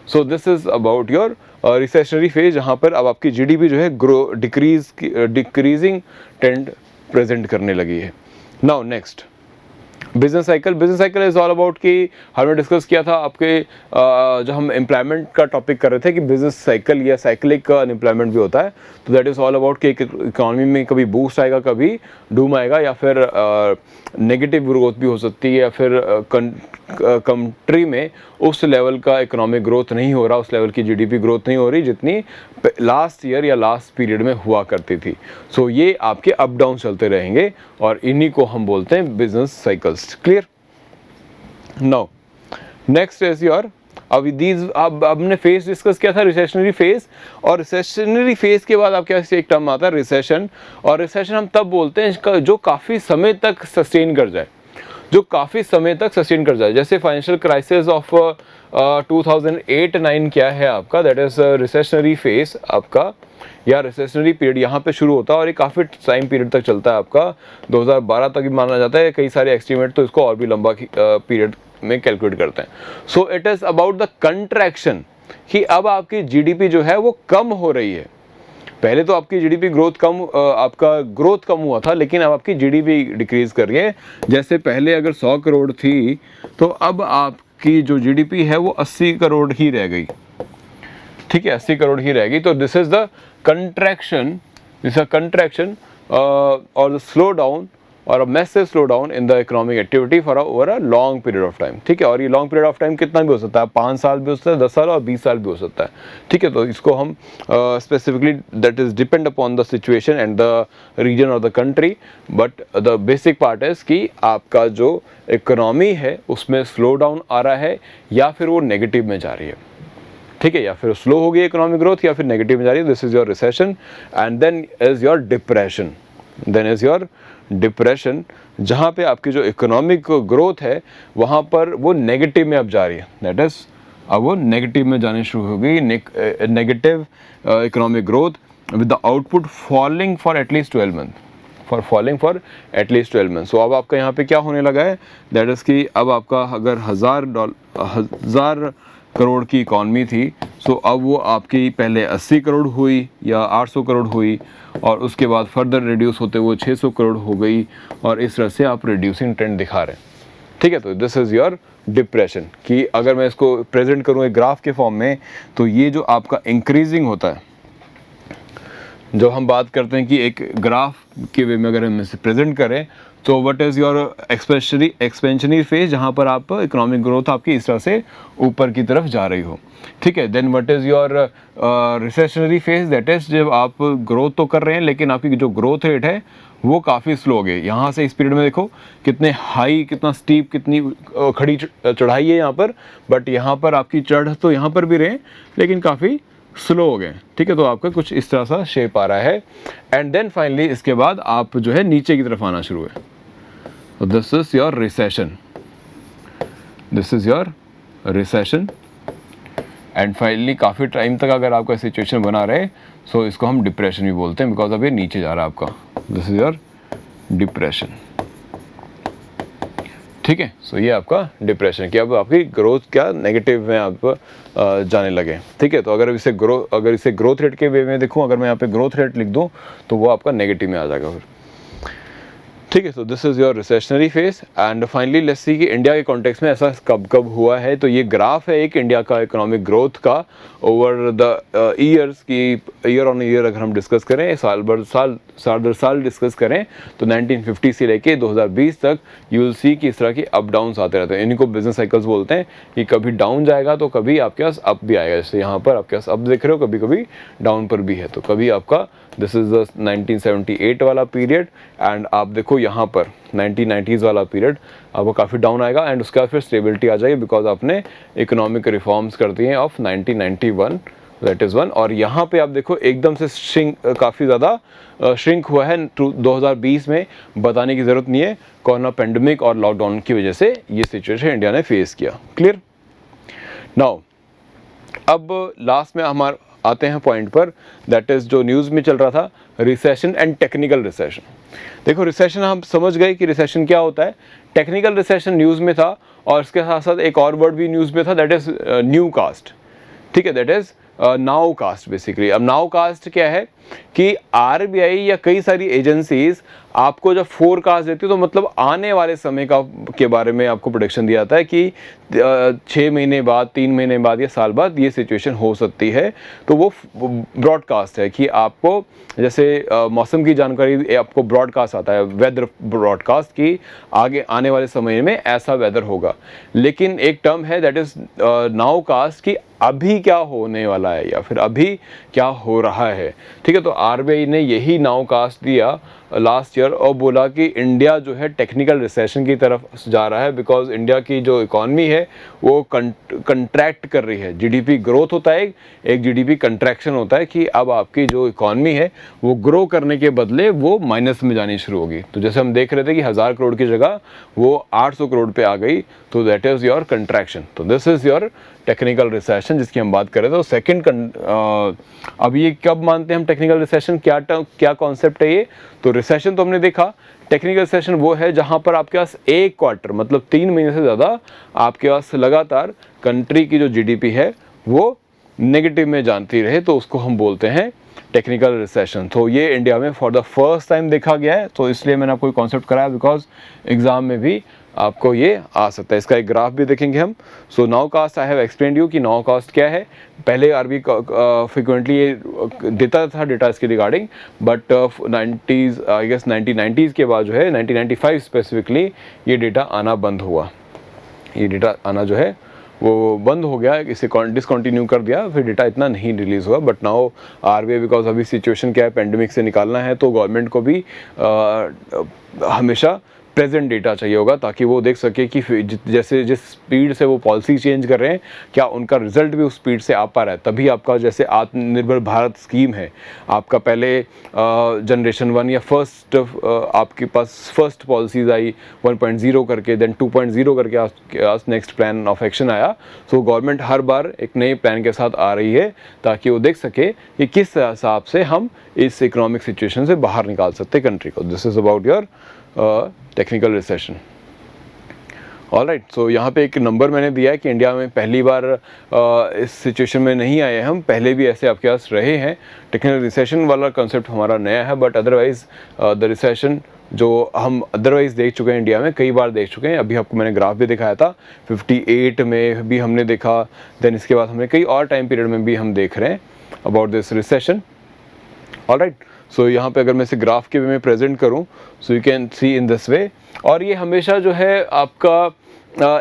so this is about your recessionary phase, जहाँ पर अब आपकी GDP जो है डिक्रीजिंग ट्रेंड प्रेजेंट करने लगी है। Now next, business cycle is all about कि हमने डिस्कस किया था आपके जब हम एम्प्लॉयमेंट का टॉपिक कर रहे थे कि बिजनेस साइकिल या साइक्लिक अनएम्प्लॉयमेंट भी होता है। तो दैट इज़ ऑल अबाउट कि इकोनॉमी में कभी बूस्ट आएगा, कभी डूम आएगा, या फिर नेगेटिव ग्रोथ भी हो सकती है, या फिर कंट्री में उस लेवल का इकोनॉमिक ग्रोथ नहीं हो रहा, उस लेवल की GDP ग्रोथ नहीं हो रही जितनी लास्ट ईयर या लास्ट पीरियड में हुआ करती थी। सो ये आपके अप डाउन चलते रहेंगे, और इन्हीं को हम बोलते हैं business cycles. Clear? Now next is your, अब हमने फेज डिस्कस किया था, रिसेशनरी फेज, और रिसेशनरी फेज के बाद आपके पास एक टर्म आता है रिसेशन। और रिसेशन हम तब बोलते हैं इसका जो काफ़ी समय तक सस्टेन कर जाए, जो काफ़ी समय तक सस्टेन कर जाए। जैसे फाइनेंशियल क्राइसिस ऑफ 2008-9 क्या है आपका, दैट इज़ रिसेशनरी फेस आपका, या रिसेशनरी पीरियड यहाँ पे शुरू होता है और ये काफ़ी टाइम पीरियड तक चलता है आपका, 2012 तक भी माना जाता है। कई सारे एस्टिमेट तो इसको और भी लंबा पीरियड में कैलकुलेट करते हैं। So it is about the contraction, कि अब आपकी जीडीपी जो है वो कम हो रही है। पहले तो आपकी जीडीपी ग्रोथ कम, आपका ग्रोथ कम हुआ था, लेकिन अब आपकी जीडीपी डिक्रीज कर रही है। जैसे पहले अगर 100 करोड़ थी तो अब आपकी जो जीडीपी है वो 80 करोड़ ही रह गई, ठीक है, 80 करोड़ ही रहेगी। तो दिस इज द कंट्रैक्शन, और द स्लो डाउन और a massive slow down in the economic activity for over a long period of time, ठीक है। और ये लॉन्ग पीरियड ऑफ टाइम कितना भी हो सकता है, 5 साल भी हो सकता है, 10 साल और 20 साल भी हो सकता है, ठीक है। तो इसको हम specifically that is depend upon the situation and the reason और the country, but the basic part is कि आपका जो इकोनॉमी है उसमें स्लो डाउन आ रहा है या फिर वो नेगेटिव में जा रही है, ठीक है, या फिर स्लो हो गई इकोनॉमिक ग्रोथ या फिर नेगेटिव में जा रही है। This is your recession and then is your depression, जहाँ पे आपकी जो इकोनॉमिक ग्रोथ है वहाँ पर वो नेगेटिव में अब जा रही है, दैट इज अब वो नेगेटिव में जानी शुरू हो गई, negative economic growth with the output falling for at least 12 month. So अब आपका यहाँ पे क्या होने लगा है, दैट इज कि अब आपका अगर 1000 करोड़ की इकॉनमी थी, सो अब वो आपकी पहले 80 करोड़ हुई या 800 करोड़ हुई और उसके बाद फर्दर रिड्यूस होते हुए 600 करोड़ हो गई, और इस तरह से आप रिड्यूसिंग ट्रेंड दिखा रहे हैं, ठीक है। तो दिस इज़ योर डिप्रेशन, कि अगर मैं इसको प्रेजेंट करूँ एक ग्राफ के फॉर्म में, तो ये जो आपका इंक्रीजिंग होता है, जब हम बात करते हैं कि एक ग्राफ के वे में अगर हम इसे प्रेजेंट करें, तो what is your expansionary phase, जहाँ पर आप इकोनॉमिक ग्रोथ आपकी इस तरह से ऊपर की तरफ जा रही हो, ठीक है। Then what is your recessionary phase, that is जब आप ग्रोथ तो कर रहे हैं लेकिन आपकी जो ग्रोथ रेट है वो काफ़ी स्लो हो गई। यहाँ से इस पीरियड में देखो कितने हाई, कितना स्टीप, कितनी खड़ी चढ़ाई है यहाँ पर, बट यहाँ पर आपकी चढ़ तो यहाँ पर भी रहे लेकिन काफ़ी स्लो हो गए, ठीक है। तो आपका कुछ इस तरह सा शेप आ रहा है एंड देन फाइनली इसके बाद आप जो है नीचे की तरफ आना शुरू है। तो this is your recession, and finally काफ़ी टाइम तक अगर आपका सिचुएशन बना रहे, सो इसको हम डिप्रेशन भी बोलते हैं, बिकॉज अब ये नीचे जा रहा है आपका। दिस इज योर डिप्रेशन, ठीक है। सो ये आपका डिप्रेशन, कि अब आपकी ग्रोथ क्या नेगेटिव में आप जाने लगे, ठीक है। तो अगर इसे ग्रोथ रेट के वे में देखूँ, अगर मैं यहाँ पे ग्रोथ रेट लिख दूँ तो वो आपका नेगेटिव में आ जाएगा फिर, ठीक है। सो this is your recessionary phase and finally let's see कि इंडिया के कॉन्टेक्स्ट में ऐसा कब हुआ है। तो ये ग्राफ है एक इंडिया का इकोनॉमिक ग्रोथ का ओवर द ईयर्स की, ईयर ऑन ईयर अगर हम डिस्कस करें, साल दर साल डिस्कस करें, तो 1950 से लेके 2020 तक यू विल सी कि इस तरह की अप डाउन्स आते रहते हैं। इनको बिजनेस साइकिल्स बोलते हैं, कि कभी डाउन जाएगा तो कभी आपके पास अप भी आएगा। जैसे यहाँ पर आपके पास अप देख रहे हो, कभी कभी डाउन पर भी है। तो कभी आपका दिस इज द 1978 वाला पीरियड एंड आप देखो यहाँ पर 1990s वाला पीरियड आपको काफ़ी डाउन आएगा एंड उसके बाद फिर स्टेबिलिटी आ जाएगी, बिकॉज आपने इकोनॉमिक रिफॉर्म्स कर दिए ऑफ 1991, दैट इज़ वन। और यहाँ पे आप देखो एकदम से काफ़ी ज़्यादा श्रिंक हुआ है 2020 में, बताने की ज़रूरत नहीं है, कोरोना पेंडेमिक और लॉकडाउन की वजह से ये सिचुएशन इंडिया ने फेस किया। क्लियर? नाउ अब लास्ट में हमारे आते हैं पॉइंट पर, दैट इज़ जो न्यूज़ में चल रहा था, रिसेशन एंड टेक्निकल रिसेशन। देखो रिसेशन हम समझ गए कि रिसेशन क्या होता है, टेक्निकल रिसेशन न्यूज़ में था और इसके साथ साथ एक और वर्ड भी न्यूज़ में था, दैट इज़ न्यू कास्ट, ठीक है, that is nowcast basically. अब नाउ कास्ट क्या है कि आरबीआई या कई सारी एजेंसीज आपको जब फोरकास्ट देती है, तो मतलब आने वाले समय के बारे में आपको प्रोडिक्शन दिया जाता है कि 6 महीने बाद, 3 महीने बाद या साल बाद ये सिचुएशन हो सकती है। तो वो ब्रॉडकास्ट है कि आपको जैसे मौसम की जानकारी आपको ब्रॉडकास्ट आता है, वेदर ब्रॉडकास्ट, की आगे आने वाले समय में ऐसा वेदर होगा। लेकिन एक टर्म है दैट इज़ नाउ कास्ट, कि अभी क्या होने वाला है या फिर अभी क्या हो रहा है, ठीक है। तो आरबीआई ने यही नाउ कास्ट दिया लास्ट ईयर और बोला कि इंडिया जो है टेक्निकल रिसेशन की तरफ जा रहा है, बिकॉज इंडिया की जो इकॉनमी है है वो कंट्रैक्ट कर रही है। जीडीपी ग्रोथ होता है, एक जीडीपी कंट्रैक्शन होता है कि अब आपकी जो इकॉनमी है वो ग्रो करने के बदले वो माइनस में जानी शुरू होगी। तो जैसे हम देख रहे थे कि 1000 करोड़ की जगह वो 800 करोड़ पे आ गई, तो दैट इज़ योर कंट्रैक्शन। तो this is your technical recession जिसकी हम बात करें। तो सेकंड अब ये कब मानते हैं हम टेक्निकल रिसेशन, क्या कॉन्सेप्ट है ये? तो रिसेशन तो हमने देखा, टेक्निकल रिसेशन वो है जहां पर आपके पास एक क्वार्टर मतलब 3 महीने से ज़्यादा आपके पास लगातार कंट्री की जो जीडीपी है वो नेगेटिव में जानती रहे, तो उसको हम बोलते हैं टेक्निकल रिसेशन। तो ये इंडिया में फॉर द फर्स्ट टाइम देखा गया है, तो इसलिए मैंने आपको कॉन्सेप्ट कराया बिकॉज एग्जाम में भी आपको ये आ सकता है। इसका एक ग्राफ भी देखेंगे हम। So nowcast I have explained you कि नाउ कास्ट क्या है। पहले आरबी फ्रिक्वेंटली ये देता था डेटा इसके regarding, but 90s I guess 1990s के बाद जो है 1995 स्पेसिफिकली ये डेटा आना बंद हुआ। ये डेटा आना जो है वो बंद हो गया, इसे डिसकंटिन्यू कर दिया, फिर डेटा इतना नहीं रिलीज़ हुआ। बट नाउ आरबीआई बिकॉज अभी सिचुएशन क्या है, पेंडेमिक से निकालना है, तो गवर्नमेंट को भी हमेशा प्रेजेंट डेटा चाहिए होगा ताकि वो देख सके कि जैसे जिस स्पीड से वो पॉलिसी चेंज कर रहे हैं क्या उनका रिजल्ट भी उस स्पीड से आ पा रहा है। तभी आपका जैसे आत्मनिर्भर भारत स्कीम है, आपका पहले जनरेशन 1 या फर्स्ट आपके पास फर्स्ट पॉलिसीज आई 1.0 करके, देन 2.0 करके आज नेक्स्ट प्लान ऑफ एक्शन आया। सो गवर्नमेंट हर बार एक नए प्लान के साथ आ रही है ताकि वो देख सके कि किस हिसाब से हम इस इकोनॉमिक सिचुएशन से बाहर निकाल सकते हैं कंट्री को। This is about your technical recession. Alright, so यहाँ पे एक नंबर मैंने दिया है कि इंडिया में पहली बार इस सिचुएशन में नहीं आए हम, पहले भी ऐसे आपके पास रहे हैं। टेक्निकल रिसेशन वाला कंसेप्ट हमारा नया है, बट अदरवाइज द रिसेशन जो हम अदरवाइज देख चुके हैं इंडिया में, कई बार देख चुके हैं। अभी आपको मैंने ग्राफ भी दिखाया था, 58 में भी हमने देखा, देन इसके बाद हमने कई और टाइम पीरियड में भी हम देख रहे हैं about this recession. Alright, so यहाँ पे अगर मैं इसे ग्राफ के वे में प्रेजेंट करूँ, सो you can see in this way. और ये हमेशा जो है आपका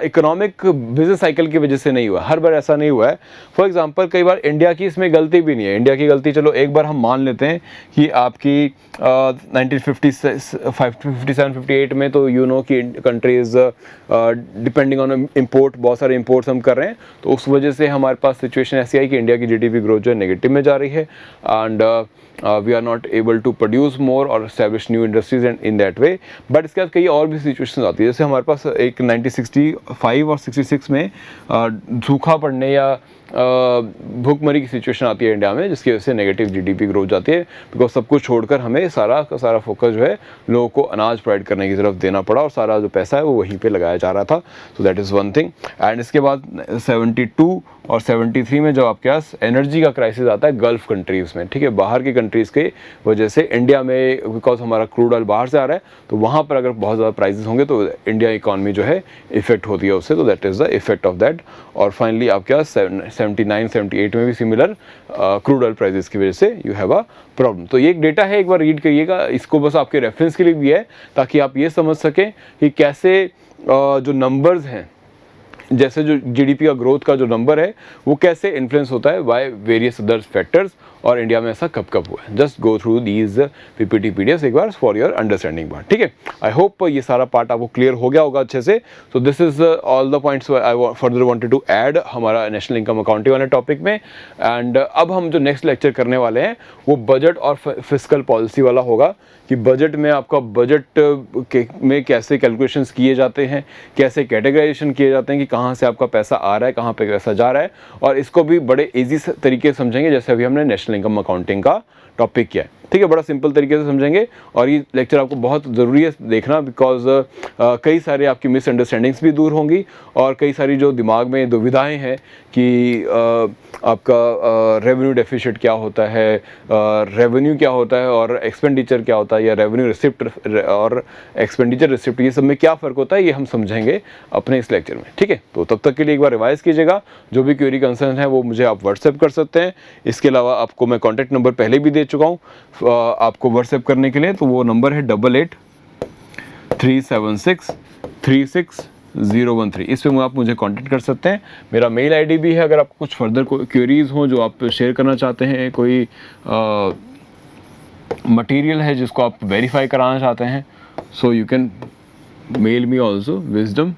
इकोनॉमिक बिजनेस साइकिल की वजह से नहीं हुआ, हर बार ऐसा नहीं हुआ है। फॉर एग्जांपल कई बार इंडिया की इसमें गलती भी नहीं है। इंडिया की गलती चलो एक बार हम मान लेते हैं कि आपकी 1957-58 में तो यू नो कि कंट्रीज डिपेंडिंग ऑन इंपोर्ट, बहुत सारे इंपोर्ट्स हम कर रहे हैं, तो उस वजह से हमारे पास सिचुएशन ऐसी आई कि इंडिया की जीडीपी ग्रोथ जो है नेगेटिव में जा रही है, and we are not able to produce more और establish new industries and in that way. But इसके बाद कई और भी सिचुएशन आती है, जैसे हमारे पास एक 1965 और 66 में सूखा पड़ने या भूखमरी की सिचुएशन आती है इंडिया में, जिसकी वजह से नेगेटिव जीडीपी ग्रोथ जाती है, बिकॉज सब कुछ छोड़कर हमें सारा का सारा फोकस जो है लोगों को अनाज प्रोवाइड करने की तरफ देना पड़ा और सारा जो पैसा है वो वहीं पे लगाया जा रहा था। So that is one thing. And इसके बाद 72 और 73 में जो आपके पास एनर्जी का क्राइसिस आता है गल्फ कंट्रीज़ में, ठीक है, बाहर की कंट्रीज़ के वजह से इंडिया में, बिकॉज हमारा क्रूड ऑयल बाहर से आ रहा है, तो वहाँ पर अगर बहुत ज़्यादा प्राइसेस होंगे तो इंडिया इकॉनमी जो है इफेक्ट होती है उससे। तो that is the effect of that. और फाइनली आपके पास 79-78 में भी सिमिलर क्रूड ऑयल प्राइसेस की वजह से यू हैव अ प्रॉब्लम। तो ये एक डेटा है, एक बार रीड करिएगा, इसको बस आपके रेफरेंस के लिए भी है ताकि आप ये समझ सकें कि कैसे जो नंबर्स हैं, जैसे जो जीडीपी का ग्रोथ का जो नंबर है वो कैसे इन्फ्लुएंस होता है बाय वेरियस अदर फैक्टर्स, और इंडिया में ऐसा कब कब हुआ है। Just go through these PPT PDF एक बार फॉर योर अंडरस्टैंडिंग पार्ट, ठीक है। आई होप ये सारा पार्ट आपको क्लियर हो गया होगा अच्छे से। So this is all the points I further wanted to add हमारा नेशनल इनकम अकाउंटिंग वाले टॉपिक में। एंड अब हम जो नेक्स्ट लेक्चर करने वाले हैं वो बजट और फिस्कल पॉलिसी वाला होगा, कि बजट में आपका बजट में कैसे कैलकुलेशंस किए जाते हैं, कैसे कैटेगराइजेशन किए जाते हैं कि कहाँ से आपका पैसा आ रहा है, कहाँ पे पैसा जा रहा है, और इसको भी बड़े इजी तरीके से समझेंगे जैसे अभी हमने नेशनल इनकम अकाउंटिंग का टॉपिक किया है, ठीक है। बड़ा सिंपल तरीके से समझेंगे, और ये लेक्चर आपको बहुत ज़रूरी है देखना, बिकॉज कई सारे आपकी मिसअंडरस्टैंडिंग्स भी दूर होंगी और कई सारी जो दिमाग में दुविधाएं हैं कि आपका रेवेन्यू डेफिसिट क्या होता है, रेवेन्यू क्या होता है और एक्सपेंडिचर क्या होता है, या रेवेन्यू रिसिप्ट और एक्सपेंडिचर रिसिप्ट, ये सब में क्या फ़र्क होता है, ये हम समझेंगे अपने इस लेक्चर में, ठीक है। तो तब तक के लिए एक बार रिवाइज़ कीजिएगा, जो भी क्वेरी कंसर्न है वो मुझे आप व्हाट्सएप कर सकते हैं। इसके अलावा आपको मैं कॉन्टैक्ट नंबर पहले भी दे चुका हूँ आपको व्हाट्सएप करने के लिए, तो वो नंबर है 8837636013। इस पे आप मुझे कांटेक्ट कर सकते हैं। मेरा मेल आईडी भी है, अगर आपको कुछ फर्दर क्वेरीज हो जो आप शेयर करना चाहते हैं, कोई मटेरियल है जिसको आप वेरीफाई कराना चाहते हैं, so you can mail me also wisdom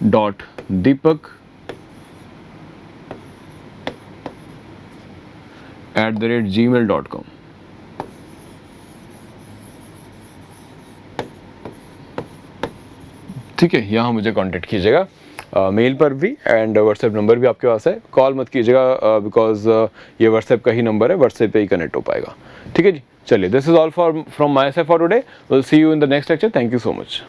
deepak@gmail.com। ठीक है, यहाँ मुझे कांटेक्ट कीजिएगा, मेल पर भी एंड व्हाट्सएप नंबर भी आपके पास है। कॉल मत कीजिएगा बिकॉज ये व्हाट्सएप का ही नंबर है, व्हाट्सएप पे ही कनेक्ट हो पाएगा। ठीक है जी, चलिए, this is all from my side for today. Will see you in the next lecture. Thank you so much.